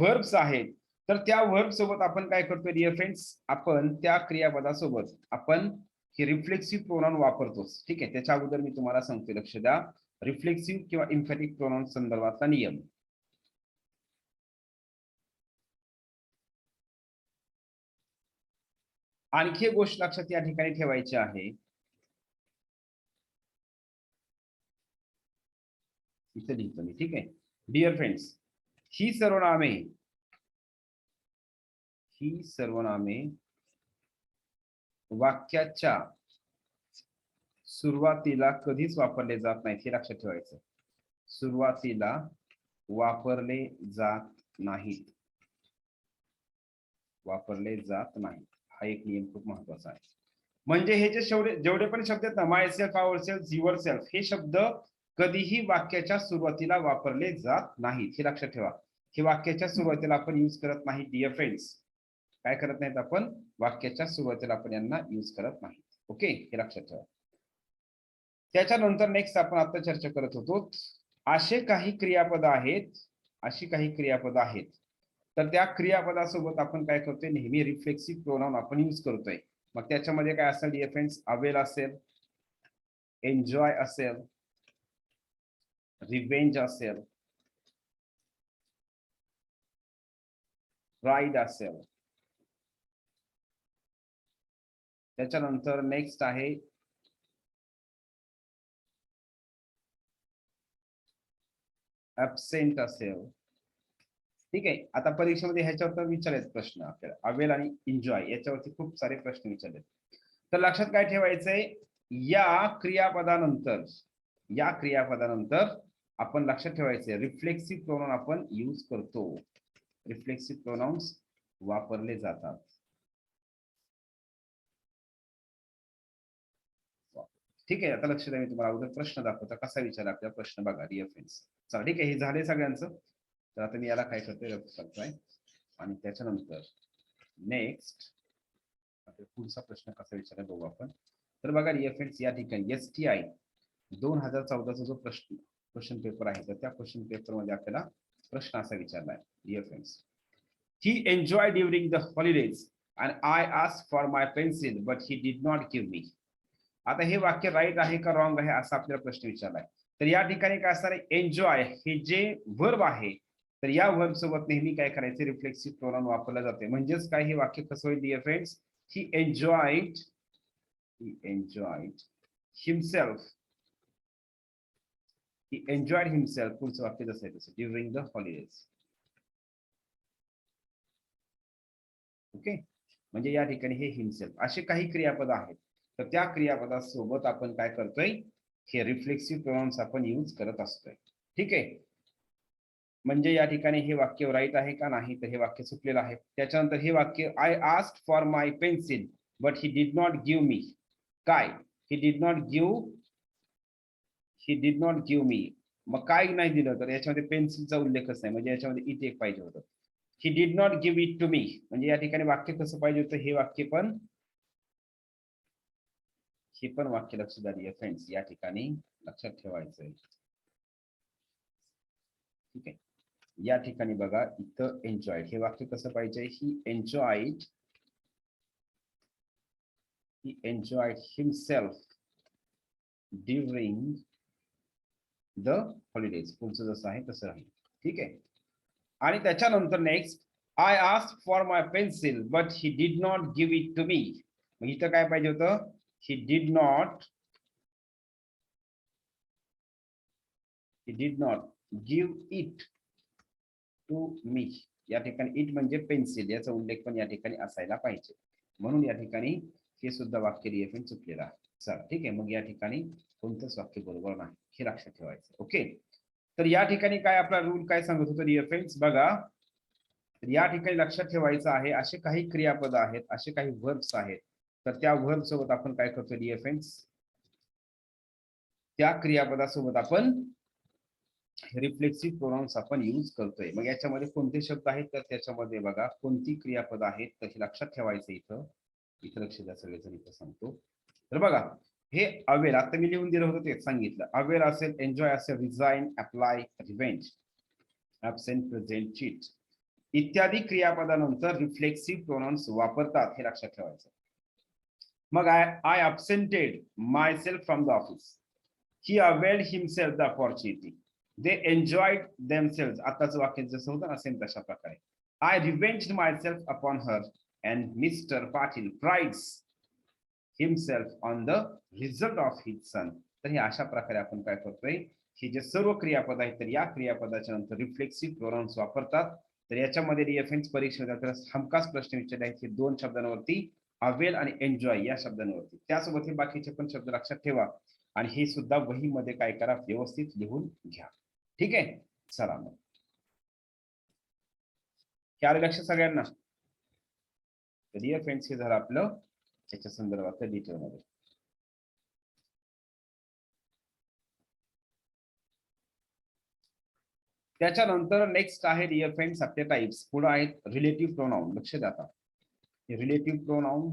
वर्ब्स आहेत, तर त्या वर्ब सोबत आपण काय करतो डिअर फ्रेंड्स, आपण त्या क्रियापदासोबत आपण हे रिफ्लेक्सिव्ह प्रोनाउन वापरतोच. ठीक आहे, त्याच्या अगोदर मी तुम्हाला सांगतो, लक्ष द्या, रिफ्लेक्सिव्ह किंवा इम्फॅटिक प्रोनाउन संदर्भातला नियम. आणखी एक गोष्ट लक्षात या ठिकाणी ठेवायची आहे, इथे लिहितो मी. ठीक आहे डिअर फ्रेंड्स, ही सर्वनामे वाक्याच्या सुरुवातीला कधीच वापरले जात नाहीत, हे लक्षात ठेवायचं. सुरुवातीला वापरले जात नाहीत, वापरले जात नाहीत, हा एक नियम खूप महत्वाचा आहे. म्हणजे हे जे जेवढे पण शब्द आहेत ना, myself, ourself, yourself, हे शब्द कधीही वाक्याच्या सुरुवातीला वापरले जात नाहीत, हे लक्षात ठेवा. हे वाक्याच्या सुरुवातीला आपण यूज करत नाही डिअर फ्रेंड्स. काय करत नाहीत आपण, वाक्याच्या सुरुवातीला आपण यांना यूज करत नाही. ओके, हे लक्षात ठेवा. त्याच्यानंतर नेक्स्ट आपण आता चर्चा करत होतो, असे काही क्रियापद आहेत, अशी काही क्रियापद आहेत, तर त्या क्रियापदासोबत आपण काय करतोय, नेहमी रिफ्लेक्सिव्ह प्रोनाउन आपण यूज करतोय. मग त्याच्यामध्ये काय असेल डिअर फ्रेंड्स, अवेल असेल, एन्जॉय असेल, रिवेंज असेल, राईड असेल. त्याच्यानंतर नेक्स्ट आहे ऍबसेंट असेल. ठीक आहे, आता परीक्षेमध्ये ह्याच्यावर विचारायचे प्रश्न आपल्याला, अवेल आणि एन्जॉय याच्यावरती खूप सारे प्रश्न विचारले. तर लक्षात काय ठेवायचंय, या क्रियापदानंतर आपण लक्षात ठेवायचंय रिफ्लेक्सिव्ह प्रोनाउन आपण यूज करतो, रिफ्लेक्सिव्ह प्रोनाउन्स वापरले जातात. ठीक आहे, आता लक्ष द्या, मी तुम्हाला अगोदर प्रश्न दाखवतो कसा विचारला आपला प्रश्न. बघा डिअर फ्रेंड्स, चला ठीक आहे, हे झाले सगळ्यांचं. तर आता मी याला काय करतोय, रद्द करतोय. आणि त्याच्यानंतर नेक्स्ट पुढचा प्रश्न कसा विचारला बघू आपण. तर बघा डिअर फ्रेंड्स, या ठिकाणी STI 2014चा जो क्वेश्चन पेपर आहे, तर त्या क्वेश्चन पेपर मध्ये आपल्याला प्रश्न असा विचारला आहे dear friends, he enjoy during the holidays and I asked for my pencil but he did not give me. आता हे वाक्य राईट आहे का रॉंग आहे असा आपल्याला प्रश्न विचारलाय. तर या ठिकाणी काय असणार आहे, एन्जॉय हे जे वर्ब आहे, तर या वर्ब सोबत नेहमी काय करायचे, रिफ्लेक्सिव्ह प्रोनाउन वापरला जाते. म्हणजेच काय, हे वाक्य कसं होईल डिअर फ्रेंड्स, ही एन्जॉयड हिमसेल्फ, ही एन्जॉयड हिमसेल्फ, पुढचं वाक्य जसं आहे तसं, ड्युरिंग द हॉलिडेज. ओके, म्हणजे या ठिकाणी हे हिमसेल्फ असे काही क्रियापद आहेत, तर त्या क्रियापदासोबत आपण काय करतोय, हे रिफ्लेक्सिव्ह प्रोनाउन्स आपण यूज करत असतोय. ठीक आहे, म्हणजे या ठिकाणी हे वाक्य राईट आहे का नाही, तर हे वाक्य चुकलेलं आहे. त्याच्यानंतर हे वाक्य, I asked for my pencil but he did not give me. काय, he did not give me, मग काय नाही दिलं, तर याच्यामध्ये पेन्सिलचा उल्लेखच नाही, म्हणजे याच्यामध्ये इट एक पाहिजे होतं. He did not give it to me, म्हणजे या ठिकाणी वाक्य कसं पाहिजे होतं, हे वाक्य पण, हे पण वाक्य लक्षात द्या फ्रेंड्स, या ठिकाणी लक्षात ठेवायचं आहे. ठीक आहे, या ठिकाणी बघा इथं एन्जॉयड, हे वाक्य कसं पाहिजे, he enjoyed himself during the holidays. पुढचं जसं आहे तसं राहील. ठीक आहे. आणि त्याच्यानंतर next, I asked for my pencil but he did not give it to me. मग इथं काय पाहिजे होतं, he did not give it to me. या ठिकाणी इट म्हणजे पेन्सिल, याचा उल्लेख पण या ठिकाणी असायला पाहिजे. म्हणून या ठिकाणी हे सुद्धा वाक्य रिएफिन चुकलेलं आहे. चला ठीक आहे. मग या ठिकाणी कोणतंच वाक्य बरोबर नाही, हे लक्षात ठेवायचं. ओके. तर या ठिकाणी काय आपला रूल काय सांगत होतो रिएफिन्स बघा. या ठिकाणी लक्षात ठेवायचं आहे, असे काही क्रियापद आहेत, असे काही वर्ब्स आहेत, तर त्या वर्ब सोबत आपण काय करतो रिएफिन्स, त्या क्रियापदासोबत आपण रिफ्लेक्सिव्ह प्रोनाउन्स आपण यूज करतोय. मग याच्यामध्ये कोणते शब्द आहेत, तर त्याच्यामध्ये बघा कोणती क्रियापद आहेत, तर हे लक्षात ठेवायचं. इथं लक्ष द्या सगळेजण, इथं सांगतो. तर बघा हे अवेल, आता मी लिहून दिलं होतं तेच सांगितलं. अवेल असेल, एन्जॉय असेल, resign, apply, revenge, absent, present, cheat इत्यादी क्रियापदानंतर रिफ्लेक्सिव्ह प्रोनाउन्स वापरतात, हे लक्षात ठेवायचं. मग I absented myself from the office, he availed himself the opportunity, they enjoyed themselves. आताचं वाक्य जसं होतं ना सेम तशा प्रकारे. I revenged myself upon her and mister Patil prides himself on the result of his son. तर हे अशा प्रकारे आपण काय करतोय, हे जे सर्व क्रियापद आहेत, तर या क्रियापदाच्या नंतर रिफ्लेक्सिव्ह प्रोनाउन्स वापरतात. तर याच्यामध्ये रिएफिन्स परीक्षेत हमखास प्रश्न विचारले आहेत, हे दोन शब्दांवरती, अवेल आणि एन्जॉय या शब्दांवरती. त्यासोबत हे बाकीचे पण शब्द लक्षात ठेवा आणि हे सुद्धा वहीमध्ये काय करा, व्यवस्थित लिहून घ्या. ठीक आहे. चला मग क्या लक्ष सगळ्यांना. रिएफिन्स हे झालं आपलं त्याच्या संदर्भात डिटेलमध्ये. त्याच्यानंतर नेक्स्ट आहे रिएफिन्स आपले टाइप्स. पुढे आहेत रिलेटिव्ह प्रोनाउन. लक्ष द्या आता, रिलेटिव्ह प्रोनाउन,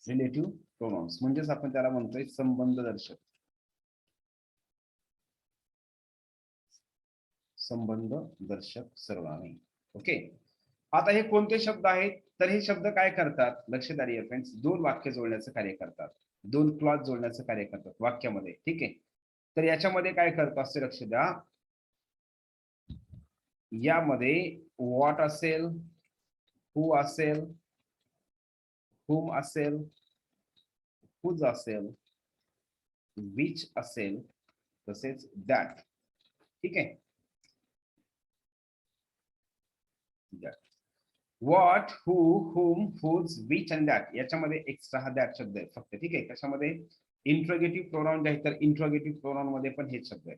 रिलेटिव्ह प्रोनाउन्स म्हणजेच आपण त्याला म्हणतोय संबंध दर्शक, संबंध दर्शक सर्वनामे. ओके. आता हे कोणते शब्द आहेत, तर हे शब्द काय करतात, लक्ष द्या रिएफिन्स, दोन वाक्य जोडण्याचं कार्य करतात, दोन क्लॉज जोडण्याचं कार्य करतात वाक्यामध्ये. ठीक आहे. तर याच्यामध्ये काय करत असते, लक्ष द्या, यामध्ये व्हॉट असेल, हू असेल, whom असेल, whose असेल, which असेल, तसेच that. ठीक आहे. What, who, whom, whose, which and that याच्यामध्ये एक्स्ट्रा हा दॅट शब्द आहे फक्त. ठीक आहे. कशामध्ये, इंट्रोगेटिव्ह प्रोनाउन जे आहे, तर इंट्रोगेटिव्ह प्रोनाउन मध्ये पण हेच शब्द आहे.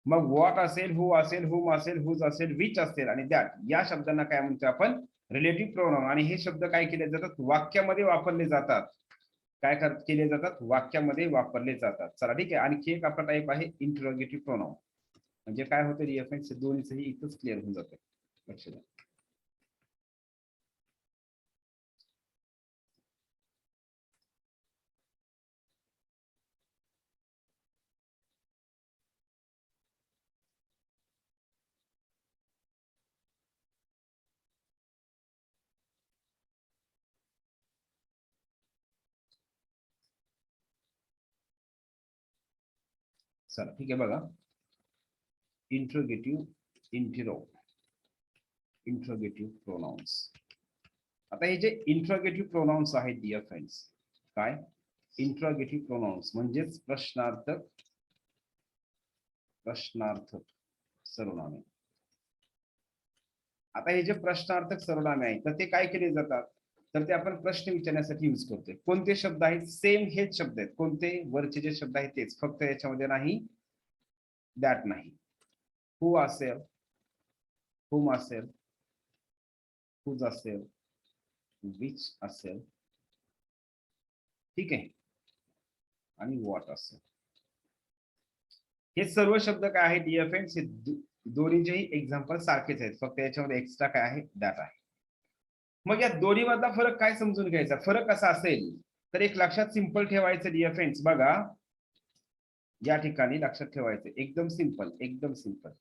मग व्हॉट असेल, हू असेल, whom असेल, whose असेल, which असेल आणि दॅट या शब्दांना काय म्हणतो आपण, रिलेटिव्ह प्रोनाउन. आणि हे शब्द काय केले जातात, वाक्यामध्ये वापरले जातात. काय केले जातात, वाक्यामध्ये वापरले जातात. चला ठीक आहे. आणखी एक आपला टाईप आहे इंट्रोगेटिव्ह प्रोनाउन. म्हणजे काय होतं रिएफिन्स, दोन्हीचंही इथंच क्लिअर होऊन जातं. लक्ष द्या. चला ठीक आहे. बघा इंट्रोगेटिव्ह, इंट्रोगेटिव्ह प्रोनाउन्स. आता हे जे इंट्रोगेटिव्ह प्रोनाउन्स आहेत डिअर फ्रेंड्स, काय इंट्रोगेटिव्ह प्रोनाउन्स म्हणजेच प्रश्नार्थक, प्रश्नार्थक सर्वनामे. आता हे जे प्रश्नार्थक सर्वनामे आहेत, तर ते काय केले जातात, तर ते आपण प्रश्न विचारण्यासाठी यूज करतोय. कोणते शब्द आहेत, सेम हेच शब्द आहेत. कोणते, वरचे जे शब्द आहेत तेच, फक्त याच्यामध्ये नाही दॅट नाही. हू असेल, whom असेल, whose असेल, which असेल, ठीक आहे, आणि व्हॉट असेल. हे सर्व शब्द काय आहेत डिअर फ्रेंड्स, हे दोन्हीचेही एक्झाम्पल सारखेच आहेत, फक्त याच्यामध्ये एक्स्ट्रा काय आहे, दॅट आहे. मग या दोन्ही मधला फरक काय समजून घ्यायचा, फरक कसा असेल, तर एक लक्षात सिंपल ठेवायचं डिअर फ्रेंड्स. बघा या ठिकाणी लक्षात ठेवायचं, एकदम सिंपल, एकदम सिंपल.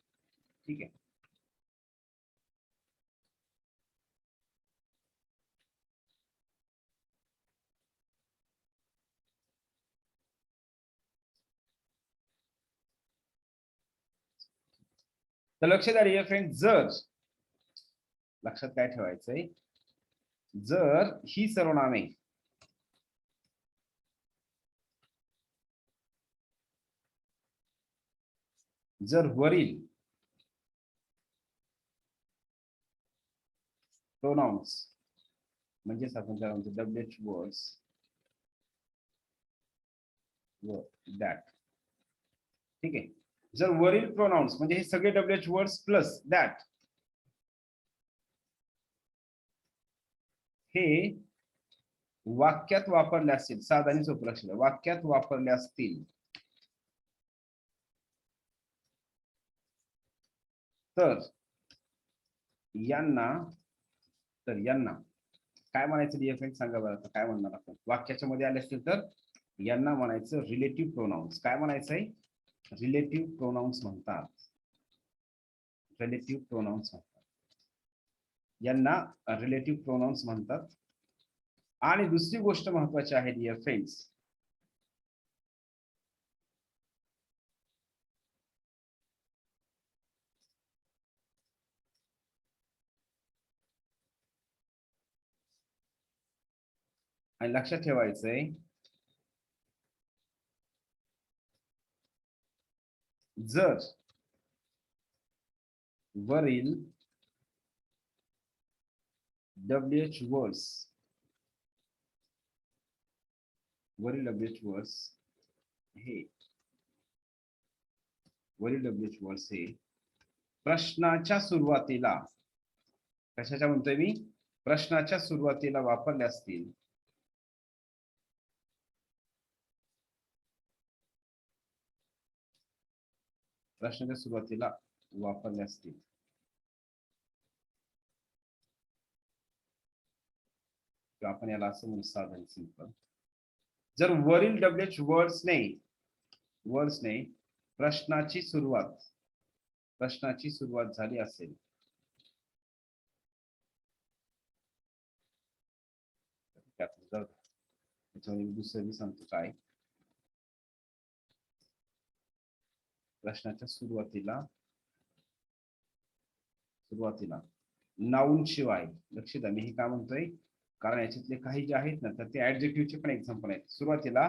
ठीक आहे. तर लक्षात आली फ्रेंड, जर लक्षात काय ठेवायचंय, जर ही सर्वनामे जर वरील प्रोनाउन्स म्हणजेच आपण काय म्हणतो डब्ल्यूएच वर्ड्स व दॅट. ठीक आहे. जर वरील प्रोनाउन्स म्हणजे हे सगळे डब्ल्यूएच वर्ड्स प्लस दॅट हे वाक्यात वापरले असतील, साधा आणि सोपं लक्षात, वाक्यात वापरले असतील तर यांना काय म्हणायचं डिअर फ्रेंड, सांगा बरं काय म्हणणार आपण. वाक्याच्या मध्ये आले असतील तर यांना म्हणायचं रिलेटिव्ह प्रोनाउन्स. काय म्हणायचंय, रिलेटिव्ह प्रोनाउन्स म्हणतात. रिलेटिव्ह प्रोनाउन्स म्हणतात यांना, रिलेटिव्ह प्रोनाउन्स म्हणतात. आणि दुसरी गोष्ट महत्वाची आहे डिअर फ्रेंड्स, आणि लक्षात ठेवायचंय, जर वरील डब्ल्यूएच वर्ड्स हे प्रश्नाच्या सुरुवातीला, कशाच्या म्हणतोय मी, प्रश्नाच्या सुरुवातीला वापरले असतील किंवा आपण याला असं म्हणू साधन सिंपल, जर वरील डब्ल्यूएच वर्ड्सने प्रश्नाची सुरुवात झाली असेल त्याच्यामध्ये दुसरं सांगतो काय, प्रश्नाच्या सुरुवातीला नाउन शिवाय, लक्ष द्या मी हे काय म्हणतोय, कारण याच्यातले काही जे आहेत ना तर ते ऍडजेक्टिव्हचे पण एक्झाम्पल आहेत. सुरुवातीला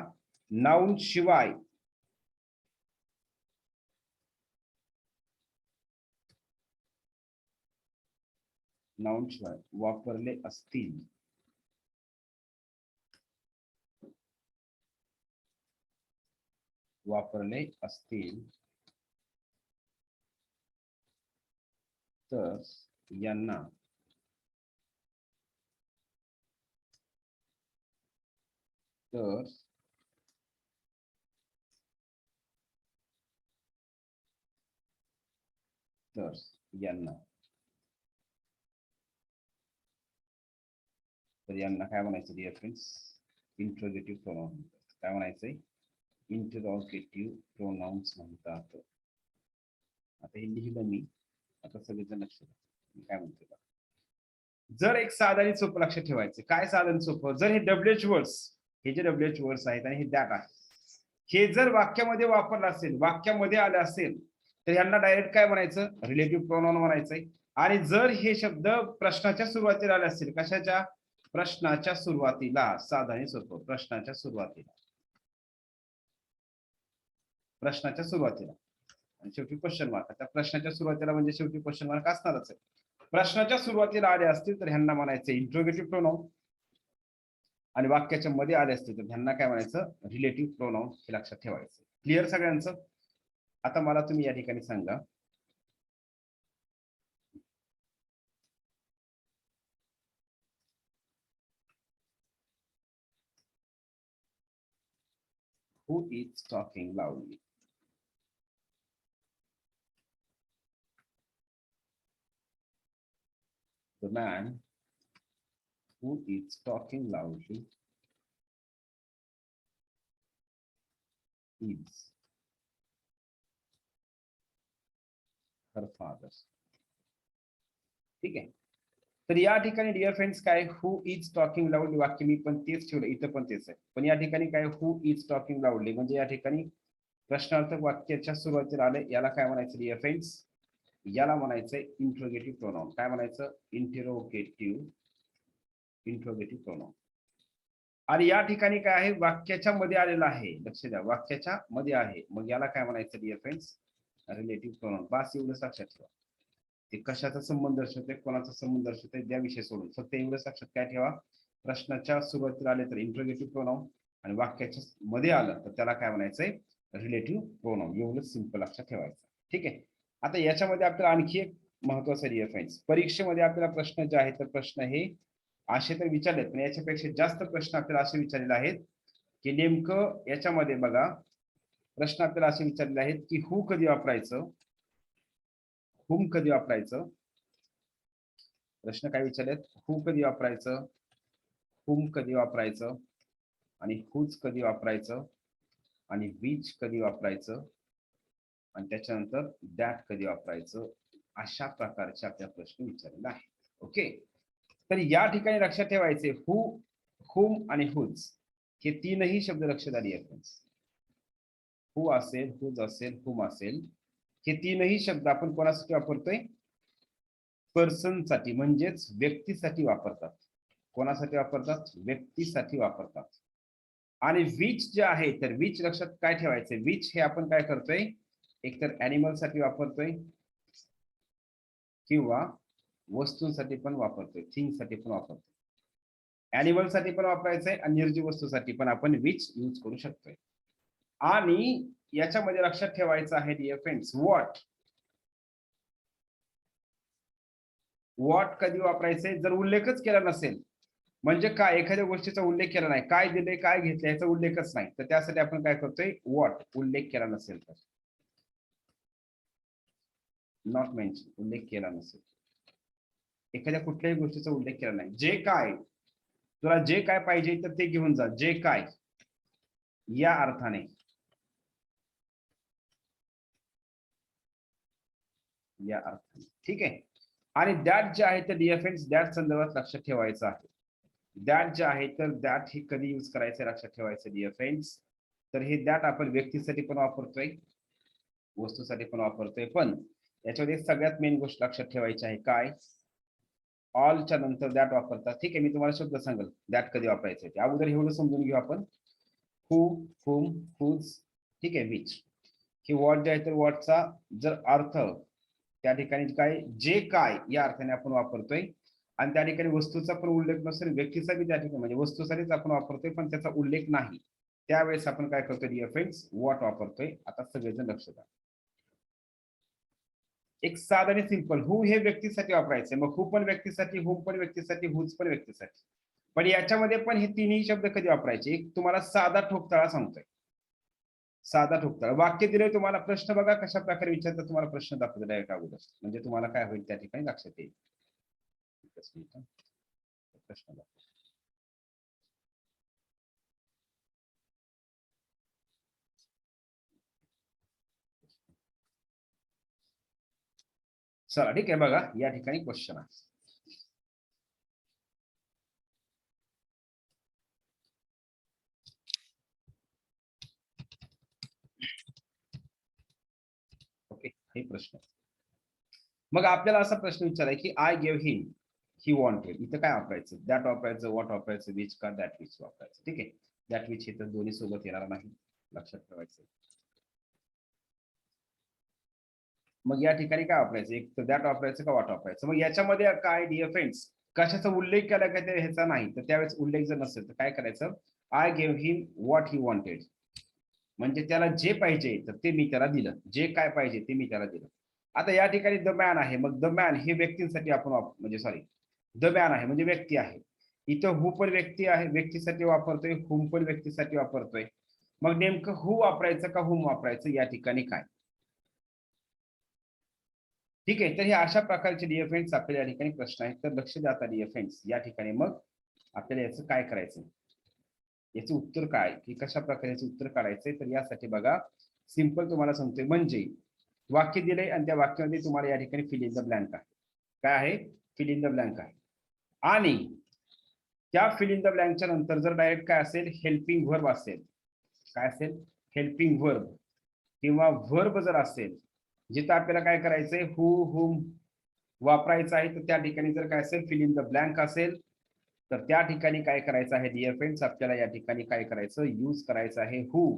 नाउन शिवाय वापरले असतील तर यांना काय म्हणायचं डिअर फ्रेंड्स, इंट्रोगेटिव्ह प्रोनाउन. काय म्हणायचंय, इंट्रोगेटिव्ह प्रोनाउन्स म्हणतात. आता हे लिहिलं मी, आता सगळेजण लक्ष द्या काय म्हणते. जर एक साधन सोपं लक्षात ठेवायचं, काय साधन सोपं, जर हे डब्ल्यूएच वर्ड्स, हे जे डब्ल्यूएच वर्ड्स आहेत आणि हे दॅट आहे, हे जर वाक्यामध्ये वापरलं असेल, वाक्यामध्ये आले असेल तर यांना डायरेक्ट काय म्हणायचं, रिलेटिव्ह प्रोनाउन म्हणायचंय. आणि जर हे शब्द प्रश्नाच्या सुरुवातीला आले असतील, कशाच्या, प्रश्नाच्या सुरुवातीला, साधन सोपं, प्रश्नाच्या सुरुवातीला आणि शेवटी क्वेश्चन मार्क. त्या प्रश्नाच्या सुरुवातीला म्हणजे शेवटी क्वेश्चन मार्क असणारच आहे. प्रश्नाच्या सुरुवातीला आले असतील तर ह्यांना म्हणायचं इंट्रोगेटिव्ह प्रोनाउन, आणि वाक्याच्या मध्ये आले असतील तर ह्यांना काय म्हणायचं, रिलेटिव्ह प्रोनाउन. हे लक्षात ठेवायचं. क्लिअर सगळ्यांचं. आता मला तुम्ही या ठिकाणी सांगा, who is talking loudly? The man who is talking loudly is her father. ठीक आहे. तर या ठिकाणी डिअर फ्रेंड्स काय हु इज टॉकिंग लाऊडली वाक्य मी पण तेच ठेवलं, इथं पण तेच आहे. पण या ठिकाणी काय हु इज टॉकिंग लाऊडली म्हणजे या ठिकाणी प्रश्नार्थक वाक्याच्या सुरुवातीला आले, याला काय म्हणायचं डिअर फ्रेंड्स, याला म्हणायचं इंट्रोगेटिव्ह प्रोनाउन. काय म्हणायचं, इंट्रोगेटिव्ह प्रोनाउन. आणि या ठिकाणी काय आहे, वाक्याच्या मध्ये आलेलं आहे, लक्ष द्या, वाक्याच्या मध्ये आहे, मग याला काय म्हणायचं डिअर फ्रेंड्स, रिलेटिव्ह प्रोनाउन. बस एवढंच लक्षात ठेवा. ते कशाचा संबंध दर्शवते, कोणाचा संबंध दर्शवते, त्या विषय सोडून फक्त एवढंच लक्षात काय ठेवा, प्रश्नाच्या सुरुवातीला आले तर इंट्रोगेटिव्ह प्रोनाउन आणि वाक्याच्या मध्ये आलं तर त्याला काय म्हणायचंय, रिलेटिव्ह प्रोनाउन. एवढंच सिंपल लक्षात ठेवायचं. ठीक आहे. आता याच्यामध्ये आपल्याला आणखी एक महत्वाचं डिअर फ्रेंड्स, परीक्षेमध्ये आपल्याला प्रश्न जे आहेत तर प्रश्न हे असे तर विचारलेत, पण याच्यापेक्षा जास्त प्रश्न आपल्याला असे विचारलेले आहेत की नेमकं याच्यामध्ये बघा, प्रश्न आपल्याला असे विचारलेले आहेत की हु कधी वापरायचं, हुम कधी वापरायचं. प्रश्न काय विचारलेत, हु कधी वापरायचं, हुम कधी वापरायचं आणि हुज कधी वापरायचं आणि विच कधी वापरायचं आणि त्याच्यानंतर दॅट कधी वापरायचं. अशा प्रकारचे आपल्याला प्रश्न विचारलेले आहेत. ओके. तर या ठिकाणी लक्षात ठेवायचे हु, हुम आणि हुज हे तीनही शब्द लक्षात आले आहेत. हु असेल, हुज असेल, हुम असेल, हे तीनही शब्द आपण कोणासाठी वापरतोय, पर्सन साठी म्हणजेच व्यक्तीसाठी वापरतात. कोणासाठी वापरतात, व्यक्तीसाठी वापरतात. आणि विच जे आहे तर विच लक्षात काय ठेवायचे, विच हे आपण काय करतोय, एकतर ऍनिमल साठी वापरतोय किंवा वस्तूंसाठी पण वापरतोय, थिंग साठी पण वापरतोय. ऍनिमल साठी पण वापरायचंय आणि निर्जीव वस्तूसाठी पण आपण विच यूज करू शकतोय. आणि याच्यामध्ये लक्षात ठेवायचं आहे डिअर फ्रेंड्स, व्हॉट. व्हॉट कधी वापरायचे, जर उल्लेखच केला नसेल, म्हणजे काय, एखाद्या गोष्टीचा उल्लेख केला नाही, काय दिले काय घेतलं याचा उल्लेखच नाही, तर त्यासाठी आपण काय करतोय, व्हॉट. उल्लेख केला नसेल तर नॉट मेन्शन, उल्लेख केला नसेल, एखाद्या कुठल्याही गोष्टीचा उल्लेख केला नाही. जे काय, तुला जे काय पाहिजे तर ते घेऊन जा, जे काय, या अर्थाने, या अर्थाने. ठीक आहे. आणि दॅट जे आहे तर डिअर फ्रेंड्स, दॅट संदर्भात लक्षात ठेवायचं आहे. दॅट जे आहे तर दॅट हे कधी यूज करायचं लक्षात ठेवायचं डिअर फ्रेंड्स. तर हे दॅट आपण व्यक्तीसाठी पण वापरतोय, वस्तूसाठी पण वापरतोय, पण याच्यामध्ये सगळ्यात मेन गोष्ट लक्षात ठेवायची आहे, काय, ऑलच्या नंतर दॅट वापरतात. ठीक आहे, मी तुम्हाला शब्द सांगेल दॅट कधी वापरायचं ते, अगोदर एवढं समजून घेऊ आपण. हु, हुम, हुज, ठीक आहे, विच. ही वॉट जे आहे तर वॉटचा जर अर्थ त्या ठिकाणी काय, जे काय या अर्थाने आपण वापरतोय, आणि त्या ठिकाणी वस्तूचा पण उल्लेख नसेल, व्यक्तीचा बी त्या ठिकाणी म्हणजे वस्तूसाठीच आपण वापरतोय पण त्याचा उल्लेख नाही, त्यावेळेस आपण काय करतोय डिअर फ्रेंड्स, व्हॉट वापरतोय. आता सगळेजण लक्ष द्या. एक साधा आणि सिंपल, हु हे व्यक्तीसाठी वापरायचे, मग हु पण व्यक्तीसाठी, हुम पण व्यक्तीसाठी, हुज पण व्यक्तीसाठी. पण याच्यामध्ये पण हे तिन्ही शब्द कधी वापरायचे, एक तुम्हाला साधा ठोकताळा सांगतोय. साधा ठोकताळा वाक्य दिले तुम्हाला, प्रश्न बघा कशा प्रकारे विचारतात, तुम्हाला प्रश्न दाखवतो डायरेक्ट अगोदर, म्हणजे तुम्हाला काय होईल त्या ठिकाणी लक्षात येईल. प्रश्न दाखव. चला ठीक आहे, बघा या ठिकाणी क्वेश्चन आहे. ओके, हे प्रश्न. मग आपल्याला असा प्रश्न विचाराय की I give him, he wanted, इथं काय वापरायचं, दॅट वापरायचं, व्हॉट वापरायचं, विच का दॅट विच वापरायचं. ठीक आहे, दॅट विच हे तर दोन्ही सोबत येणार नाही, लक्षात ठेवायचं. मग या ठिकाणी काय वापरायचं, एक तर दॅट वापरायचं का व्हॉट वापरायचं. मग याच्यामध्ये काय डिअर फ्रेंड्स, कशाचा उल्लेख केला का ते ह्याचा नाही, तर त्यावेळेस उल्लेख जर नसेल तर काय करायचं, I give him what he wanted, म्हणजे त्याला जे पाहिजे तर ते मी त्याला दिलं, जे काय पाहिजे ते मी त्याला दिलं. आता या ठिकाणी द मॅन आहे, मग द मॅन हे व्यक्तींसाठी आपण म्हणजे सॉरी, द मॅन आहे म्हणजे व्यक्ती आहे. इथं हु पण व्यक्ती आहे, व्यक्तीसाठी वापरतोय, हुम पण व्यक्तीसाठी वापरतोय. मग नेमकं हु वापरायचं का हुम वापरायचं या ठिकाणी काय. ठीक आहे, तर हे अशा प्रकारचे डिअर फ्रेंड्स आपल्या या ठिकाणी प्रश्न आहेत, तर लक्ष द्या आता डिअर फ्रेंड्स. या ठिकाणी मग आपल्याला याचं काय करायचं, याचं उत्तर काय, की कशा प्रकारे याचं उत्तर काढायचंय. तर यासाठी बघा सिंपल तुम्हाला सांगतोय, म्हणजे वाक्य दिले आणि त्या वाक्यामध्ये तुम्हाला या ठिकाणी फिल इन द ब्लँक आहे. काय आहे? फिल इन द ब्लँक आहे. आणि त्या फिल इन द ब्लँकच्या नंतर जर डायरेक्ट काय असेल, हेल्पिंग व्हर्ब असेल. काय असेल? हेल्पिंग व्हर्ब किंवा व्हर्ब जर असेल, जिथं आपल्याला काय करायचंय, हु हुम वापरायचं आहे, तर त्या ठिकाणी जर काय असेल, फिल इन द ब्लँक असेल, तर त्या ठिकाणी काय करायचं आहे डिअर फ्रेंड्स, आपल्याला या ठिकाणी काय करायचं, यूज करायचं आहे हु.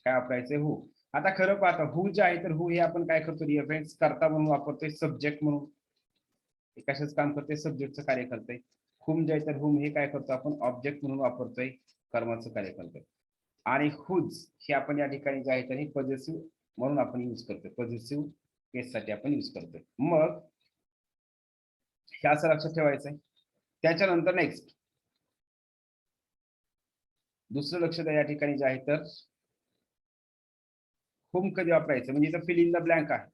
काय वापरायचंय? हु. आता खरं पाहता हु जे आहे, तर हु हे आपण काय करतो डिअर फ्रेंड्स, कर्ता म्हणून वापरतोय, सब्जेक्ट म्हणून. कशाच काम करते? सब्जेक्टचं कार्य करते. हुम जे आहे तर हुम हे काय करतो आपण, ऑब्जेक्ट म्हणून वापरतोय, कर्माचं कार्य करतोय. आणि हुज हे आपण या ठिकाणी जे आहे तर हे पॉझिटिव्ह म्हणून आपण यूज करतोय, पॉझिटिव्ह केससाठी आपण यूज करतोय. मग हे असं लक्षात ठेवायचंय. त्याच्यानंतर नेक्स्ट दुसरं लक्ष द्या या ठिकाणी जे आहे तर हुम कधी वापरायचं, म्हणजे इथं फिल इन द ब्लँक आहे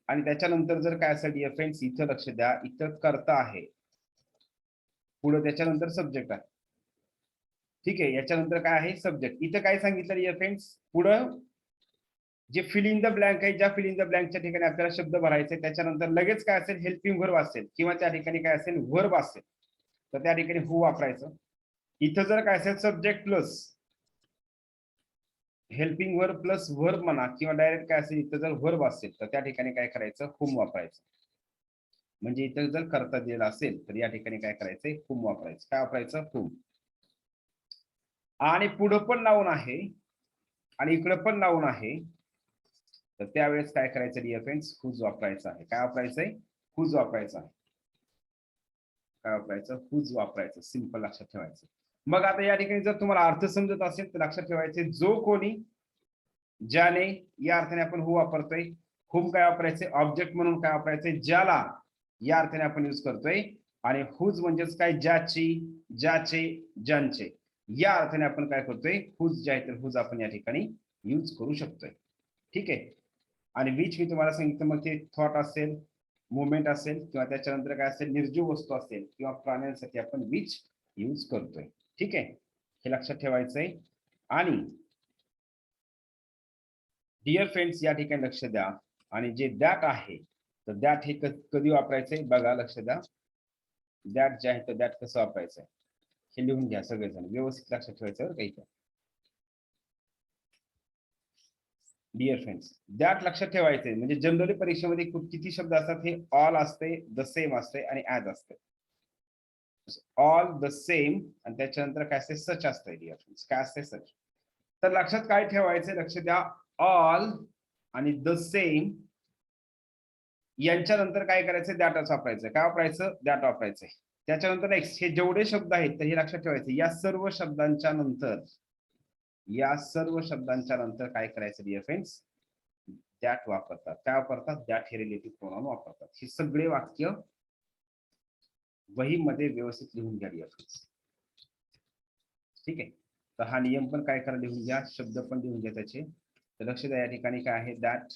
आणि त्याच्यानंतर जर काय असेल डिअर फ्रेंड्स, इथं लक्ष द्या, इथं कर्ता आहे, पुढे त्याच्यानंतर सब्जेक्ट आहे. ठीक आहे, याच्यानंतर काय आहे? सब्जेक्ट. इथं काय सांगितलं डिअर फ्रेंड्स, पुढं जे फिल इन द ब्लँक आहे, ज्या फिल इन द ब्लँकच्या ठिकाणी आपल्याला शब्द भरायचे, त्याच्यानंतर लगेच काय असेल, हेल्पिंग व्हर्ब असेल किंवा त्या ठिकाणी काय असेल, व्हर्ब असेल, तर त्या ठिकाणी हु वापरायचं. इथं जर काय असेल, subject plus helping verb plus verb म्हणा किंवा डायरेक्ट काय असेल, इथं जर व्हर्ब असेल तर त्या ठिकाणी काय करायचं, हुम वापरायचं. म्हणजे इथं जर करता दिलेला असेल तर या ठिकाणी काय करायचंय, हुम वापरायचं. काय वापरायचं? हुम. आणि पुढं पण नाऊन आहे आणि इकडं पण नाऊन आहे, तर त्यावेळेस काय करायचं डिअर फ्रेंड्स, हुज वापरायचं आहे. काय वापरायचंय? हुज वापरायचं आहे. काय वापरायचं? हुज वापरायचं. सिंपल लक्षात ठेवायचं. मग आता या ठिकाणी जर तुम्हाला अर्थ समजत असेल तर लक्षात ठेवायचे, जो कोणी, ज्याने, या अर्थाने आपण हु वापरतोय. हुम काय वापरायचे? ऑब्जेक्ट म्हणून. काय वापरायचंय? ज्याला, या अर्थाने आपण यूज करतोय. आणि हुज म्हणजेच काय? ज्याची, ज्याचे, ज्यांचे, या अर्थाने आपण काय करतोय, हुज जे आहे तर हुज आपण या ठिकाणी यूज करू शकतोय. ठीक आहे. आणि विच मी तुम्हाला सांगितलं, मग ते थॉट असेल, मुवमेंट असेल किंवा त्याच्यानंतर काय असेल, निर्जीव वस्तू असेल किंवा प्राण्यांसाठी आपण विच यूज करतोय. ठीक आहे, हे लक्षात ठेवायचंय. आणि डिअर फ्रेंड्स या ठिकाणी लक्ष द्या, आणि जे दॅट आहे तर दॅट हे कधी वापरायचंय बघा, लक्ष द्या. दॅट जे आहे तर दॅट कसं वापरायचंय हे लिहून घ्या सगळेजण, व्यवस्थित लक्षात ठेवायचं काही. डिअर फ्रेंड्स, दॅट लक्षात ठेवायचंय. म्हणजे जनरली परीक्षेमध्ये किती शब्द असतात, हे ऑल असते, द सेम असते आणि ऍज असते. ऑल, द सेम आणि त्याच्यानंतर काय असते, सच असते. डिअर फ्रेंड्स, काय असते? सच. तर लक्षात काय ठेवायचंय, लक्ष द्या, ऑल आणि द सेम यांच्यानंतर काय करायचं, दॅटच वापरायचं. काय वापरायचं? दॅट वापरायचंय. त्याच्यानंतर नेक्स्ट हे जेवढे शब्द आहेत तर हे लक्षात ठेवायचे, या सर्व शब्दांच्या नंतर, या सर्व शब्दांच्या नंतर काय करायचं डिअर फ्रेंड्स, दॅट वापरतात. काय वापरतात? दॅट हे रिलेटिव्ह प्रोनाउन वापरतात. हे सगळे वाक्य वहीमध्ये व्यवस्थित लिहून घ्या डिअर फ्रेंड्स. ठीक आहे, तर हा नियम पण काय करा, लिहून घ्या, शब्द पण लिहून घ्या त्याचे. तर लक्ष द्या, या ठिकाणी काय आहे, दॅट.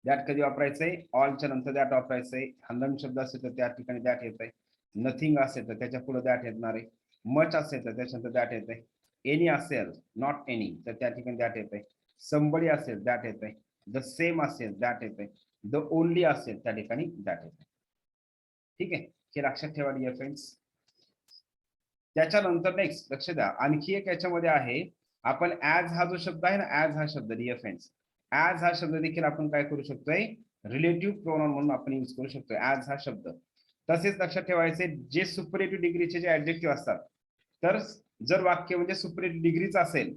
दॅट कधी वापरायचंय? ऑलच्या नंतर दॅट वापरायचंय. हंडम शब्द असेल तर त्या ठिकाणी दॅट येत आहे. नथिंग असेल तर त्याच्या पुढे दॅट येणार आहे. मच असेल तर त्याच्यानंतर दॅट येत आहे. एनी असेल, नॉट एनी, तर त्या ठिकाणी दॅट येत आहे. समबडी असेल, दॅट येत आहे. द सेम असेल, दॅट येत आहे. द ओनली असेल, त्या ठिकाणी दॅट येत आहे. ठीक आहे, हे लक्षात ठेवा डिअर फ्रेंड्स. त्याच्यानंतर नेक्स्ट लक्ष द्या, आणखी एक याच्यामध्ये आहे, आपण ऍज हा जो शब्द आहे ना, ऍज हा शब्द डिअर फ्रेंड्स, ऍज हा शब्द देखील आपण काय करू शकतोय, रिलेटिव्ह प्रोनाउन म्हणून आपण यूज करू शकतोय ऍज हा शब्द. तसेच लक्षात ठेवायचे, जे सुपरलेटिव्ह डिग्रीचे जे ऍडजेक्टिव्ह असतात, तर जर वाक्य म्हणजे सुपरलेटिव्ह डिग्रीच असेल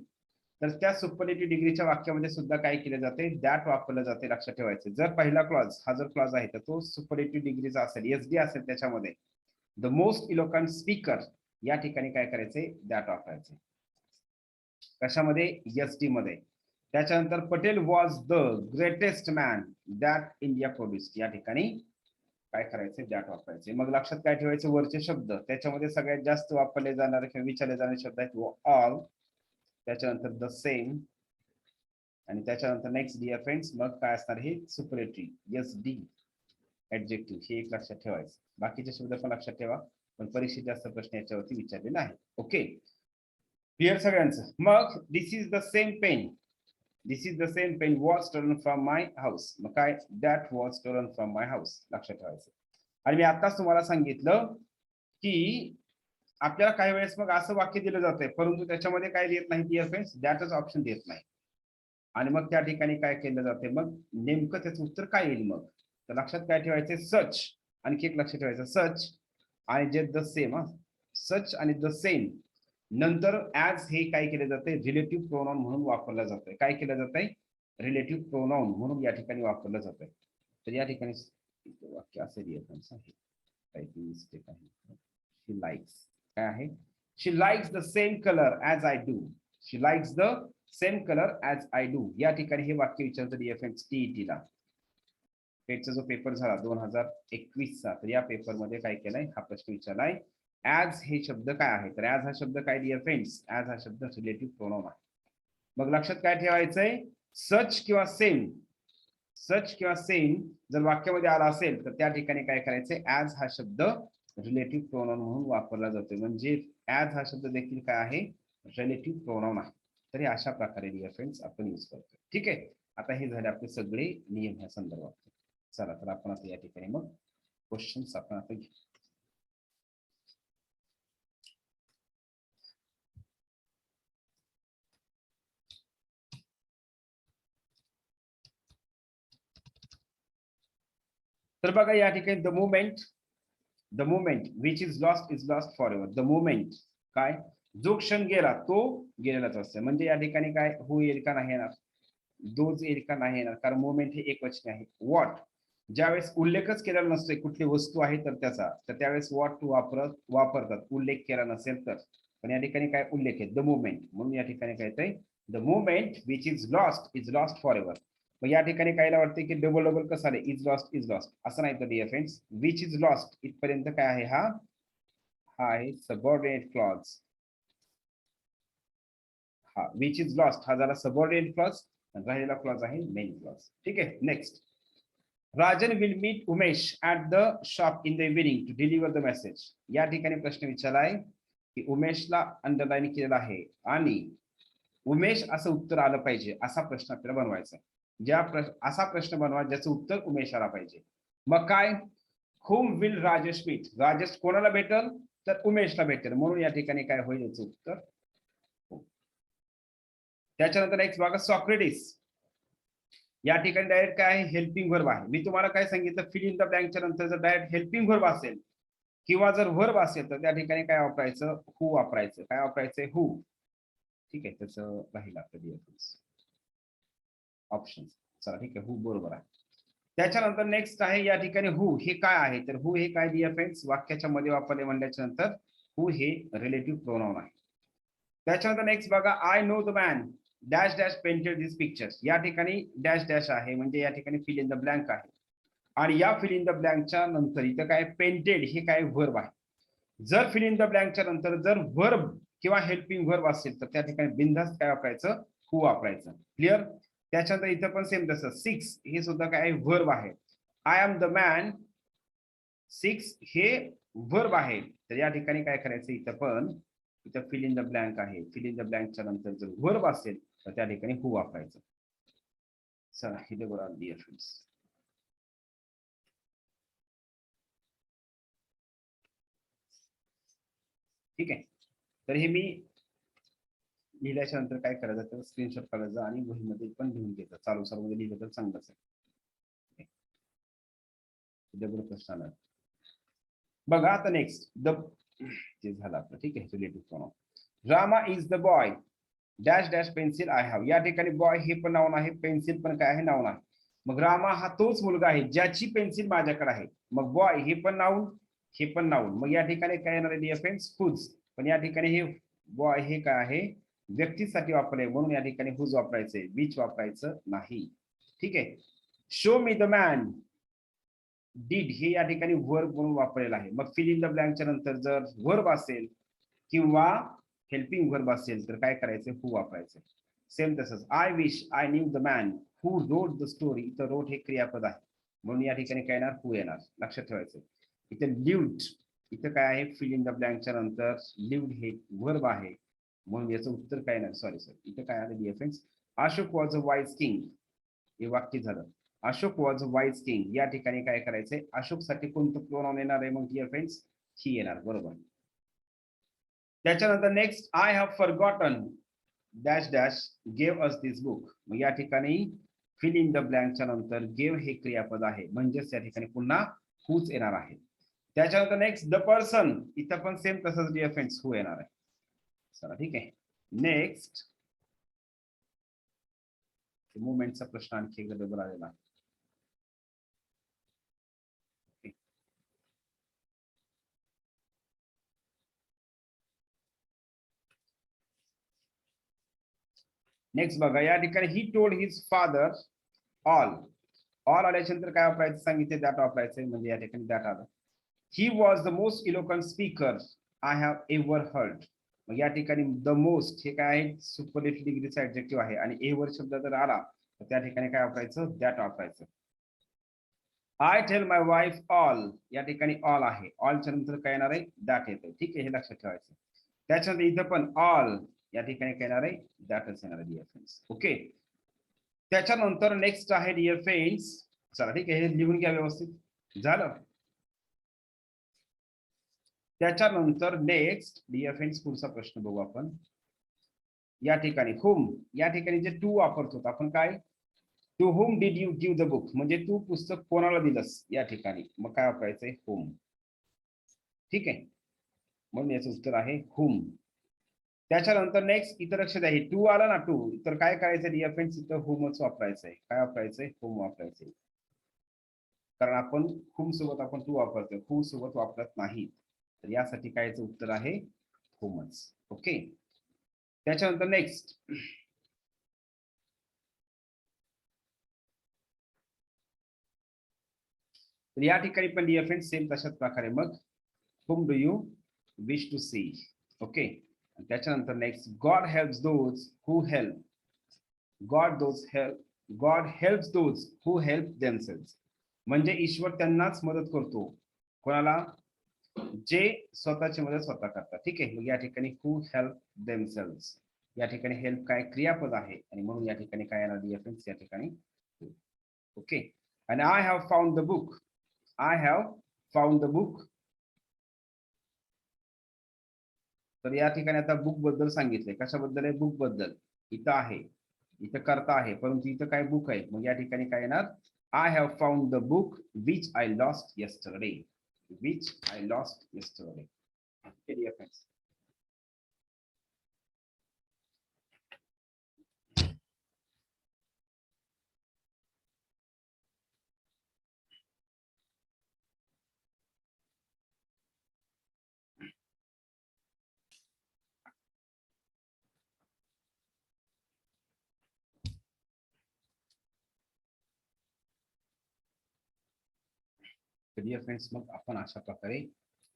तर त्या सुपरलेटिव्ह डिग्रीच्या वाक्यामध्ये सुद्धा काय केले जाते, दॅट वापरलं जाते. लक्षात ठेवायचे, जर पहिला क्लॉज हा जर क्लॉज आहे तर तो सुपरलेटिव्ह डिग्रीचा असेल, एसडी असेल त्याच्यामध्ये, द मोस्ट इलोक्वेंट स्पीकर, या ठिकाणी काय करायचे, दॅट वापरायचे. कशामध्ये? एसडी मध्ये. त्याच्यानंतर Patel was the greatest man that India produced, या ठिकाणी काय करायचे, दॅट वापरायचे. मग लक्षात काय ठेवायचे, वरचे शब्द त्याच्यामध्ये सगळ्यात जास्त वापरले जाणारे किंवा विचारले जाणारे शब्द आहेत ऑल, त्याच्यानंतर द सेम, आणि त्याच्यानंतर नेक्स्ट डिअर फ्रेंड्स मग काय असणार, हे सुपरलेटिव्ह एसडी ऍडजेक्टिव्ह, हे एक लक्षात ठेवायचं. बाकीचे शब्द पण लक्षात ठेवा, पण परीक्षेत जास्त प्रश्न याच्यावरती विचारले नाही. ओके, क्लिअर सगळ्यांचं. मग this is the same pen, this is the same pen was stolen from my house. मग काय that was stolen from my house लक्षात ठेवायचं. आणि मी आताच तुम्हाला सांगितलं की आपल्याला काही वेळेस मग असं वाक्य दिलं जातंय परंतु त्याच्यामध्ये काय देत नाही डिअर फ्रेंड्स, दॅटच ऑप्शन देत नाही. आणि मग त्या ठिकाणी काय केलं जाते मग नेमकं त्याचं उत्तर काय येईल मग. तर लक्षात काय ठेवायचं सच, आणखी एक लक्षात ठेवायचं सच आणि जे द सेम. सच आणि द सेम नंतर ऍज हे काय केलं जाते रिलेटिव्ह प्रोनाउन म्हणून वापरलं जातंय. काय केलं जातंय रिलेटिव्ह प्रोनाउन म्हणून या ठिकाणी वापरलं जातंय. तर या ठिकाणी वाक्य असे डिफरन्स आहे, टायपिंग मिस्टेक आहे. शी लाइक्स काय आहे, she likes the same colour as I do. She likes the same colour as I do. या ठिकाणी हे वाक्य विचारतं डीएफएस टीईटी ला. पेटचा जो पेपर झाला 2021 चा, तर या पेपर मध्ये काय केलंय हा प्रश्न विचारलाय ऍज हे शब्द काय आहे. तर ऍज हा शब्द काय डिअर फ्रेंड्स, ऍज हा शब्द रिलेटिव्ह प्रोनाउन आहे. मग लक्षात काय ठेवायचंय सच किंवा सेम, सच किंवा सेम जर वाक्यामध्ये आला असेल तर त्या ठिकाणी काय करायचंय ऍज हा शब्द रिलेटिव्ह प्रोनाउन म्हणून वापरला जातो. म्हणजे ऍज हा शब्द देखील काय आहे रिलेटिव्ह प्रोनाउन आहे. तर हे अशा प्रकारे डिअर फ्रेंड्स आपण यूज करतो. ठीक आहे, आता हे झाले आपले सगळे नियम ह्या संदर्भात. चला तर आपण आता या ठिकाणी मग क्वेश्चन्स आपण आता घेऊ. तर बघा या ठिकाणी the moment which is lost for ever. The moment काय जो क्षण गेला तो गेलेलाच असतो. म्हणजे या ठिकाणी काय हो येईल का नाही येणार, दोज येईल का नाही येणार, कारण मोमेंट हे एक वचन आहे. व्हॉट ज्यावेळेस उल्लेखच केलेला नसतोय कुठली वस्तू आहे तर त्याचा, तर त्यावेळेस व्हॉट वापरतात उल्लेख केला नसेल तर. पण या ठिकाणी काय उल्लेख आहे द मोमेंट, म्हणून या ठिकाणी काय येतंय the moment which is lost for ever. मग या ठिकाणी कायला वाटते की डबल डबल कसं आले इज लॉस्ट असं नाही तर dear friends which is lost इथपर्यंत काय आहे हा आहे सबऑर्डिनेट क्लॉज. हा विच इज लॉस्ट हा झाला सबऑर्डिनेट क्लॉज, राहिलेला क्लॉज आहे मेन क्लॉज. ठीक आहे, next Rajan will meet Umesh at the shop in the evening to deliver the message. या ठिकाणी प्रश्न विचारलाय की उमेशला अंडरलाईन केलेला आहे आणि उमेश असं उत्तर आलं पाहिजे असा प्रश्न आपल्याला बनवायचा. असा प्रश्न बनवा ज्याचं उत्तर उमेश आला पाहिजे. मग काय whom will Rajesh meet, Rajesh कोणाला भेटल तर उमेशला भेटेल, म्हणून या ठिकाणी काय होईल याचं उत्तर हो. त्याच्यानंतर नेक्स्ट बघा सॉक्रेटिस. या ठिकाणी डायरेक्ट काय आहे हेल्पिंग वर्ब आहे. मी तुम्हाला काय सांगितलं फिल इन द ब्लँकच्या नंतर जर डायरेक्ट हेल्पिंग वर्ब असेल किंवा जर वर्ब असेल तर त्या ठिकाणी काय वापरायचं हू वापरायचं. काय वापरायचं हू. ठीक आहे, त्याचं राहील आपलं ऑप्शन. चला ठीक आहे हू बरोबर आहे. त्याच्यानंतर नेक्स्ट आहे या ठिकाणी हू हे काय आहे, तर हू हे काय डिअर फ्रेंड्स वाक्याच्या मध्ये वापरले म्हणल्याच्या नंतर हू हे रिलेटिव्ह प्रोनाउन आहे. त्याच्यानंतर नेक्स्ट बघा I know the man dash dash painted this pictures. या ठिकाणी डॅश डॅश आहे म्हणजे या ठिकाणी फिल इन द ब्लँक आहे आणि या फिल इन द ब्लँकच्या नंतर इथं काय पेंटेड हे काय वर्ब आहे. जर फिल इन द ब्लँकच्या नंतर जर वर्ब किंवा हेल्पिंग वर्ब असेल तर त्या ठिकाणी बिनधास्त काय वापरायचं हू वापरायचं. क्लिअर. त्याच्यानंतर इथं पण सेम तसं सिक्स हे सुद्धा काय वर्ब आहे. I am the man six हे वर्ब आहे. तर या ठिकाणी काय करायचं इथं पण इथं फिल इन द ब्लँक आहे. फिल इन द ब्लँकच्या नंतर जर वर्ब असेल तर त्या ठिकाणी हू वापरायचं. चला इथे बघा डिअर फ्रेंड्स ठीक आहे. तर हे मी लिहिल्याच्या नंतर काय करायचं तर स्क्रीनशॉट काढायचा आणि वहीमध्ये पण लिहून घ्यायचं. चालू मध्ये लिहिलं तर चांगलंच आहे. प्रश्न आला बघा आता नेक्स्ट द ते झालं आपलं. ठीक आहे relative pronoun. Rama is the boy dash dash pencil I have. या ठिकाणी बॉय हे पण नाउन आहे, पेन्सिल पण काय आहे नाउन आहे. मग रामा हा तोच मुलगा आहे ज्याची पेन्सिल माझ्याकडे आहे. मग बॉय हे पण नाउन हे पण नाउन. मग या ठिकाणी काय येणार आहे डिअर फ्रेंड्स हुज. पण या ठिकाणी हे बॉय हे काय आहे व्यक्तीसाठी वापरले म्हणून या ठिकाणी हुज वापरायचे विच वापरायचं नाही. ठीक आहे. Show me the man did हे या ठिकाणी वर्ब म्हणून वापरलेलं आहे. मग फिल इन द ब्लँकच्या नंतर जर वर्ब असेल किंवा हेल्पिंग वर्ब असेल तर काय करायचं हू वापरायचं. सेम तसंच I wish I new the man who wrote the story. इथं रोट हे क्रियापद आहे म्हणून या ठिकाणी काय येणार हू येणार. लक्षात ठेवायचं. इथं लिव्ड इथं काय आहे फिल इन द ब्लँकच्या नंतर लिव्ड हे वर्ब आहे म्हणून याचं उत्तर काय येणार. सॉरी इथं काय आलं dear friends Ashok was a wise king, हे वाक्य झालं. Ashok was a wise king. या ठिकाणी काय करायचंय, अशोकसाठी कोणतं प्रोनाउन येणार आहे मग डिअर फ्रेंड्स, ही येणार. बरोबर. त्याच्यानंतर next, I have forgotten dash dash gave us this book. मग या ठिकाणी फिल इन द ब्लँकच्या नंतर गेव हे क्रियापद आहे, म्हणजेच या ठिकाणी पुन्हा हूच येणार आहे. त्याच्यानंतर नेक्स्ट, द पर्सन, इथं पण सेम तसंच डिअर फ्रेंड्स हू येणार आहे. चला ठीक आहे. नेक्स्ट, मुवमेंटचा प्रश्न आणखी एकदा डबल आलेला आहे. नेक्स्ट बघा, या ठिकाणी he told his father all. All आल्याच्या नंतर काय वापरायचं सांगितले, दॅट वापरायचं, म्हणजे या ठिकाणी दॅट आलं. He was the most eloquent speaker I have ever heard. मग या ठिकाणी द मोस्ट हे काय आहे, सुपरलेटिव्ह डिग्रीचा ऍडजेक्टिव्ह आहे, आणि एव्हर शब्द जर आला तर त्या ठिकाणी काय वापरायचं, दॅट वापरायचं. I tell my wife all, या ठिकाणी ऑल आहे, ऑलच्या नंतर काय येणार आहे, दॅट येते. ठीक आहे, हे लक्षात ठेवायचं. त्याच्यानंतर इथं पण ऑल, या ठिकाणी काय येणार आहे, दॅटच येणार आहे डिअर फ्रेंड्स. ओके. त्याच्यानंतर नेक्स्ट आहे डिअर फ्रेंड्स, चला ठीक आहे, हे लिहून घ्या व्यवस्थित. झालं. त्याच्यानंतर नेक्स्ट डिअर फ्रेंड्स पुढचा प्रश्न बघू आपण. या ठिकाणी हुम, या ठिकाणी जे टू वापरतो आपण, काय, to whom did you give the book, म्हणजे तू पुस्तक कोणाला दिलंस या ठिकाणी, मग काय वापरायचंय, हुम. ठीक आहे, म्हणून याचं उत्तर आहे हुम. त्याच्यानंतर नेक्स्ट, इतर लक्ष द्या, टू आला ना, टू, तर काय करायचं डिअर फ्रेंड्स, इथं हुमच वापरायचंय. काय वापरायचंय, हुम वापरायचंय, कारण आपण हुम सोबत आपण टू वापरतोय, हू सोबत वापरत नाही. तर यासाठी कायचं उत्तर आहे हुमच. ओके. त्याच्यानंतर नेक्स्ट, तर या ठिकाणी पण डिअर फ्रेंड्स सेम तशाच प्रकारे मग whom do you wish to see. ओके. त्याच्यानंतर next, God helps those who help. God helps those who help themselves, म्हणजे ईश्वर त्यांनाच मदत करतो, कोणाला, जे स्वतःची मदत स्वतः करतात. ठीक आहे, मग या ठिकाणी हू हेल्प देमसेल्व्स, या ठिकाणी हेल्प काय क्रियापद आहे, आणि म्हणून या ठिकाणी काय येणार डिअर फ्रेंड्स, या ठिकाणी. ओके. आणि I have found the book, I have found the book, तर या ठिकाणी आता बुक बद्दल सांगितलंय. कशाबद्दल आहे, बुक बद्दल. इथं आहे, इथं करता आहे, परंतु इथं काय बुक आहे, मग या ठिकाणी काय येणार, I have found the book which I lost yesterday, which I lost yesterday. Dear friends, मग आपण अशा प्रकारे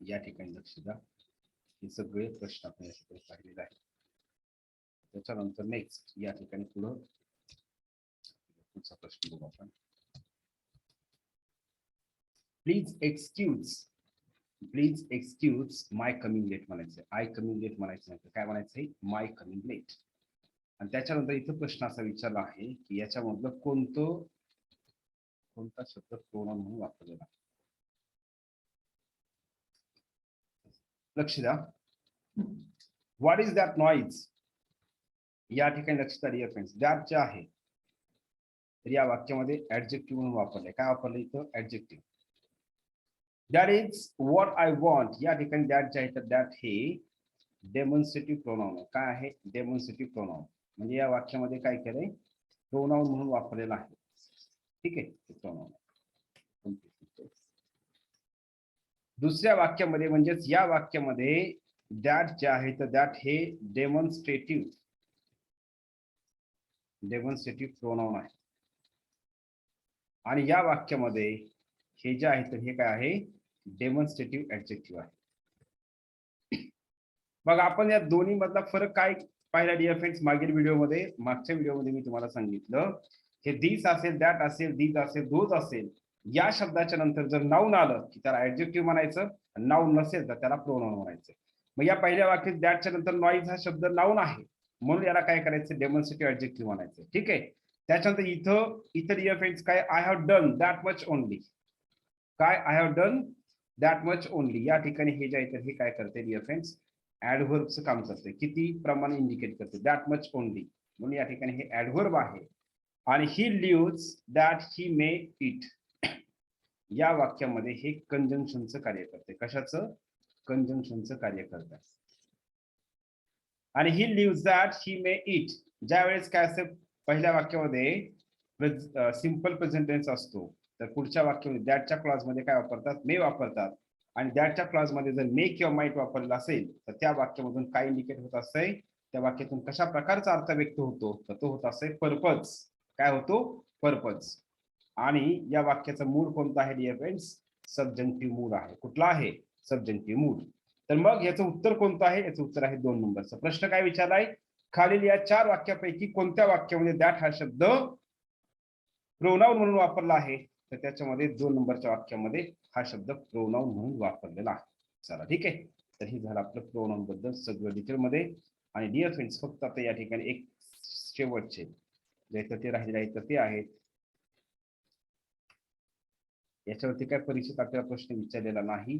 या ठिकाणी लक्ष द्या, हे सगळे प्रश्न आपण या ठिकाणी पाहिलेले आहेत. त्याच्यानंतर नेक्स्ट या ठिकाणी पुढचा प्रश्न बघू आपण. Please excuse my coming late म्हणायचं, आय कमिंग लेट म्हणायचं नाही, काय म्हणायचंय, माय कमिंग लेट. आणि त्याच्यानंतर इथं प्रश्न असा विचारला आहे की याच्यामधलं कोणता शब्द प्रोनाउन म्हणून वापरलेला आहे. लक्ष द्या, व्हॉट इज दॅट नॉईज, या ठिकाणी लक्ष द्या डिअर फ्रेंड्स, दॅट जे आहे तर या वाक्यामध्ये ऍडजेक्टिव्ह म्हणून वापरलंय. काय वापरलं इथं, adjective. That is what I want, या ठिकाणी दॅट जे आहे तर दॅट हे डेमॉन्स्ट्रेटिव्ह प्रोनाउन आहे. काय आहे, डेमॉन्स्ट्रेटिव्ह प्रोनाउन, म्हणजे या वाक्यामध्ये काय केलंय, प्रोनाउन म्हणून वापरलेला आहे. ठीक आहे, प्रोनाउन. दुसऱ्या वाक्यामध्ये म्हणजेच या वाक्यामध्ये दॅट जे आहे तर दॅट हे डेमॉन्स्ट्रेटिव्ह प्रोनाउन आहे, आणि या वाक्यामध्ये हे जे आहे तर हे काय आहे, डेमॉन्स्ट्रेटिव्ह ऍडजेक्टिव्ह आहे. मग आपण या दोन्ही मधला फरक काय पाहिला डिअर फ्रेंड्स, मागच्या व्हिडिओमध्ये मी तुम्हाला सांगितलं, हे दिस असेल, दॅट असेल, दीज असेल, दोज असेल, या शब्दाच्या नंतर जर नाऊन आलं की त्याला ऍडजेक्टिव्ह म्हणायचं, नाऊन नसेल तर त्याला प्रोनाउन म्हणायचं. मग या पहिल्या वाक्यात दॅटच्या नंतर नॉईज हा शब्द नाऊन आहे, म्हणून याला काय करायचं, डेमॉन्स्ट्रेटिव्ह ऍडजेक्टिव्ह म्हणायचं. ठीक आहे. त्याच्यानंतर इथं डिअर फ्रेंड्स काय, I have done that much only. काय, I have done that much only. या ठिकाणी हे जे आहे हे काय करते डिअर फ्रेंड्स, ऍडव्हर्बचं काम करते. किती प्रमाणे इंडिकेट करते, दॅट मच ओनली. म्हणून या ठिकाणी हे ऍडव्हर्ब आहे. आणि he lives that he may eat. या वाक्यामध्ये हे कंजंक्शनचं कार्य करते. कशाचं, कंजंक्शनचं कार्य करतात. आणि he lives that he may eat, ज्या वेळेस काय असते, पहिल्या वाक्यामध्ये सिंपल प्रेझेंट टेन्स असतो, तर पुढच्या वाक्यामध्ये दॅटच्या क्लॉज मध्ये काय वापरतात, मे वापरतात. आणि दॅटच्या क्लॉज मध्ये जर मे किंवा माइट वापरलेला असेल तर त्या वाक्यामधून काय इंडिकेट होत असते, त्या वाक्यातून कशा प्रकारचा अर्थ व्यक्त होतो, तर तो होत असते पर्पज. काय होतो, पर्पज. आणि या वाक्याचा मूड कोणता आहे डिअर फ्रेंड्स, सबजंक्टिव्ह मूड आहे. कुठला आहे, सबजंक्टिव्ह मूड. तर मग याचं उत्तर कोणतं आहे, याचं उत्तर आहे 2 नंबरचं. प्रश्न काय विचारलाय, खालील या 4 वाक्यापैकी कोणत्या वाक्यामध्ये दॅट हा शब्द प्रोनाउन म्हणून वापरला आहे, तर त्याच्यामध्ये 2 नंबरच्या वाक्यामध्ये हा शब्द प्रोनाउन म्हणून वापरलेला आहे. चला ठीक आहे. तर हे झालं आपलं प्रोनाउन बद्दल सगळं डिटेल मध्ये. आणि डिअर फ्रेंड्स, फक्त आता या ठिकाणी एक शेवटचे जे ते राहिले आहेत तर ते आहेत, याच्यावरती काय परीक्षेत आपल्याला प्रश्न विचारलेला नाही,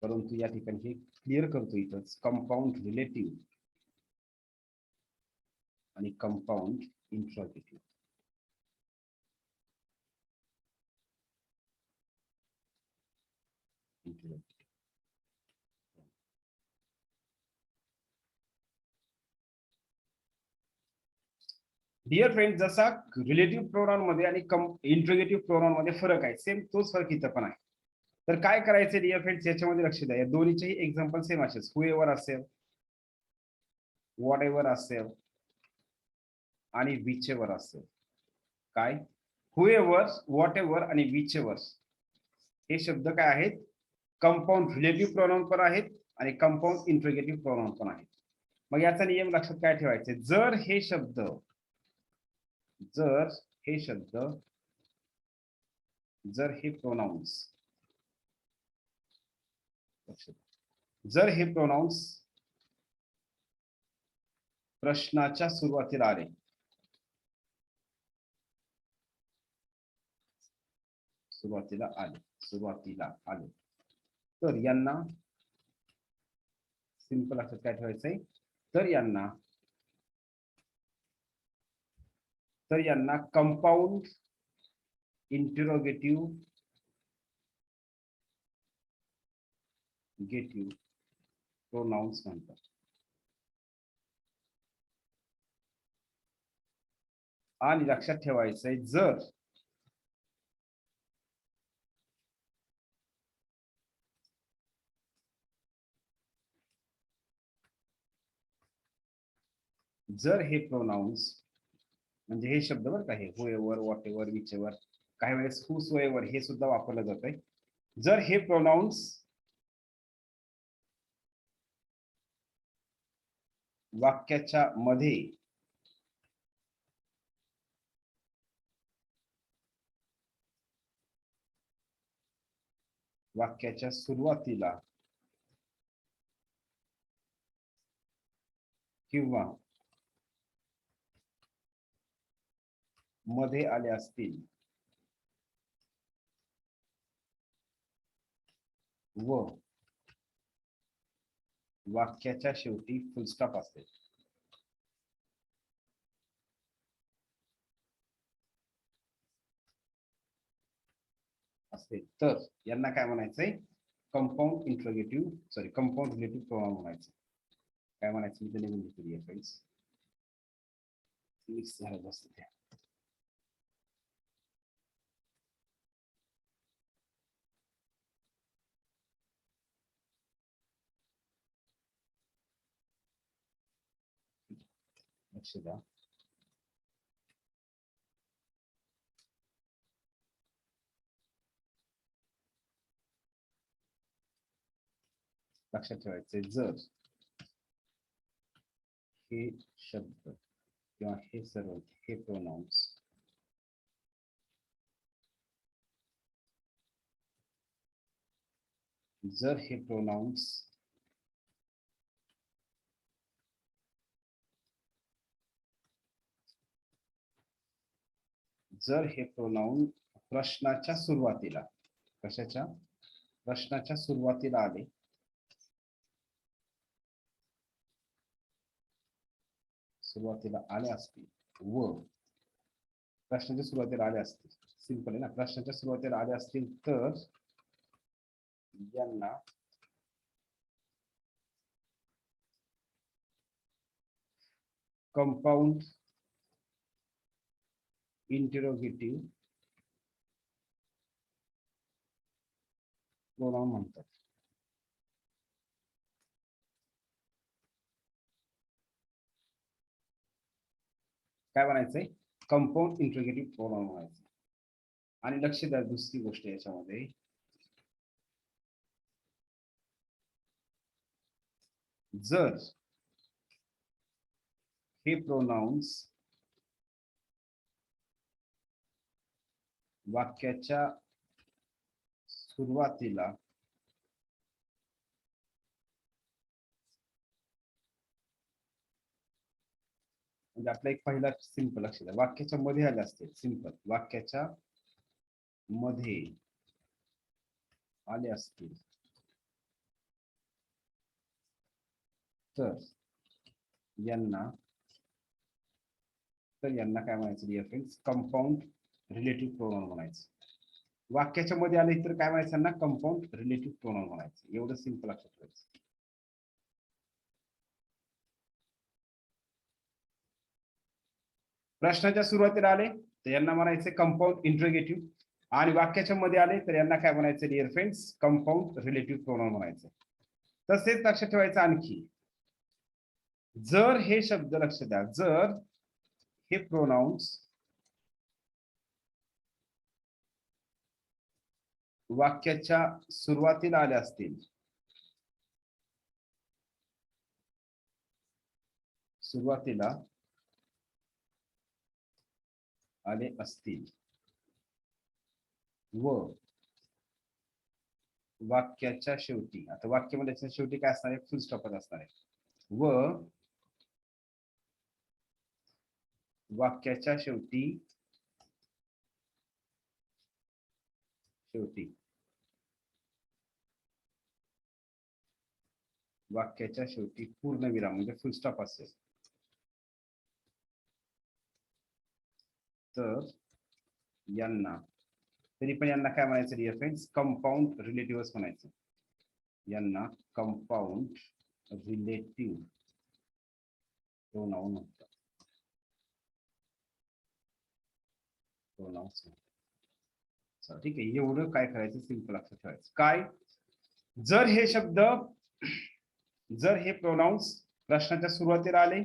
परंतु या ठिकाणी हे क्लिअर करतो इथंच, कंपाऊंड रिलेटिव्ह आणि कंपाऊंड इंट्रोगेटिव्ह. डिअर फ्रेंड, जसा रिलेटिव्ह प्रोनाउन मध्ये आणि इंट्रोगेटिव्ह प्रोनाउन मध्ये फरक आहे, सेम तोच फरक इथं पण आहे. तर काय करायचं डिअर फ्रेंड्स, याच्यामध्ये लक्ष द्या. या दोन्हीचेही एक्झाम्पल सेम असेल, हुएवर असेल, व्हॉटएव्हर असेल आणि विचएव्हर असेल. काय, हुएवर, व्हॉटएव्हर आणि विचएव्हर हे शब्द काय आहेत, कंपाऊंड रिलेटिव्ह प्रोनाउन पण आहेत आणि कंपाऊंड इंट्रोगेटिव्ह प्रोनाउन पण आहेत. मग याचा नियम लक्षात काय ठेवायचे, जर हे शब्द जर हे प्रोनाउन्स प्रश्नाच्या सुरुवातीला आले, सुरुवातीला आले तर यांना सिंपल असं काय ठेवायचंय, तर यांना कंपाऊंड इंटरोगेटिव्ह प्रोनाउन्स म्हणतात. आणि लक्षात ठेवायचंय, जर हे प्रोनाउन्स म्हणजे हे शब्द बरं का, हे हुएवर, व्हॉटएव्हर, विचएव्हर, काही वेळेस हुसोएव्हर हे सुद्धा वापरलं जातंय. जर हे प्रोनाउन्स वाक्याच्या मध्ये वाक्याच्या सुरुवातीला किंवा मध्ये आले असतील व वाक्याच्या शेवटी फुलस्टॉप असते, तर यांना काय म्हणायचंय, कंपाऊंड रिलेटिव्ह प्रोनाउन म्हणायचं. काय म्हणायचं, मी लिहून घेतली फ्रेंड्स, मिक्स झालं बसतं त्या. लक्ष द्या. लक्षात ठेवायचे, जर हे शब्द किंवा हे सर्व हे प्रोनाउन्स जर हे प्रोनाउन्स जर हे प्रोनाउन प्रश्नाच्या सुरुवातीला, कशाच्या, प्रश्नाच्या सुरुवातीला आले, सुरुवातीला आले असतील व प्रश्नाच्या सुरुवातीला आले असतील, सिंपल आहे ना, प्रश्नाच्या सुरुवातीला आले असतील तर यांना कंपाऊंड इंटरोगेटिव्ह प्रोनाउन म्हणतात. काय म्हणायचंय, कंपाऊंड इंटरोगेटिव्ह प्रोनाउन म्हणायचं. आणि लक्ष द्या दुसरी गोष्ट याच्यामध्ये, जर हे प्रोनाउन्स वाक्याच्या सुरुवातीला म्हणजे आपला एक पहिला सिंपल लक्ष द्या, वाक्याच्या मध्ये आले असते, सिंपल वाक्याच्या मध्ये आले असतील तर यांना काय म्हणायचं dear friends, compound relative pronoun म्हणायचं. वाक्याच्या मध्ये आले तर काय म्हणायचं ना, कंपाऊंड रिलेटिव्ह प्रोनाउन म्हणायचं. एवढं सिंपल लक्षात ठेवायचं. प्रश्नाच्या सुरुवातीला आले तर यांना म्हणायचे कंपाऊंड इंटरोगेटिव्ह, आणि वाक्याच्या मध्ये आले तर यांना काय म्हणायचं dear friends, compound relative pronoun म्हणायचं. तसेच लक्षात ठेवायचं आणखी, जर हे शब्द, लक्ष द्या, जर हे प्रोनाउन्स वाक्याच्या सुरुवातीला आले असतील, सुरुवातीला आले असतील व वाक्याच्या शेवटी, आता वाक्यामध्ये शेवटी काय असणार आहे, फुल स्टॉपच असणार आहे, व वाक्याच्या शेवटी वाक्याच्या शेवटी पूर्ण विराम म्हणजे फुल स्टॉप असेल तर यांना, तरी पण यांना काय म्हणायचं डिअर फ्रेंड्स, कंपाऊंड रिलेटिव्हच म्हणायचं. यांना कंपाऊंड रिलेटिव्ह प्रोनाउन म्हणतात. ठीक आहे, एवढं काय करायचं, सिंपल लक्षात ठेवायचं. काय, जर हे शब्द, जर हे प्रोनाउन्स प्रश्नाच्या सुरुवातीला आले,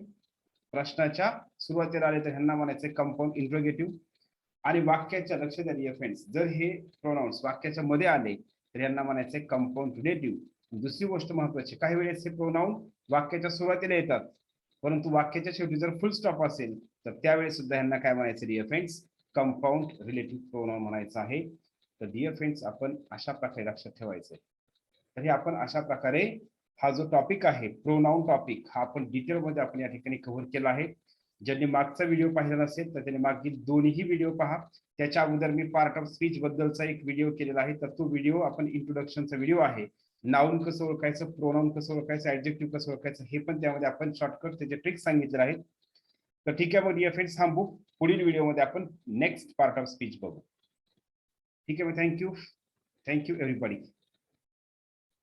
प्रश्नाच्या सुरुवातीला आले तर ह्यांना म्हणायचे कंपाऊंड इंटरोगेटिव्ह, आणि वाक्याच्या, लक्ष द्या डिअर फ्रेंड्स, जर हे प्रोनाउन्स वाक्याच्या मध्ये आले तर यांना म्हणायचे कंपाऊंड रिलेटिव्ह. दुसरी गोष्ट महत्वाची, काही वेळेस हे प्रोनाउन वाक्याच्या सुरुवातीला येतात परंतु वाक्याच्या शेवटी जर फुल स्टॉप असेल तर त्यावेळेस सुद्धा यांना काय म्हणायचं dear friends, compound relative pronoun म्हणायचं आहे. तर डिअर फ्रेंड्स, आपण अशा प्रकारे लक्षात ठेवायचं. तर हे आपण अशा प्रकारे हा जो टॉपिक आहे प्रोनाउन टॉपिक, हा आपण डिटेल मध्ये आपण या ठिकाणी कव्हर केला आहे. ज्यांनी मागचा व्हिडिओ पाहिला नसेल तर त्यांनी मागील दोन्ही व्हिडिओ पहा. त्याच्या अगोदर मी पार्ट ऑफ स्पीच बद्दलचा एक व्हिडिओ केलेला आहे, तर तो व्हिडिओ आपण इंट्रोडक्शनचा व्हिडिओ आहे. नाउन कसं ओळखायचं, प्रोनाउन कसं ओळखायचं, ऍडजेक्टिव्ह कसं ओळखायचं, हे पण त्यामध्ये आपण शॉर्टकट त्याचे ट्रिक्स सांगितले आहेत. तर ठीक आहे, मग डिअर फ्रेंड्स, थांबू, पुढील व्हिडिओमध्ये आपण नेक्स्ट पार्ट ऑफ स्पीच बघू. ठीक आहे, मग थँक्यू एव्हरीबडी.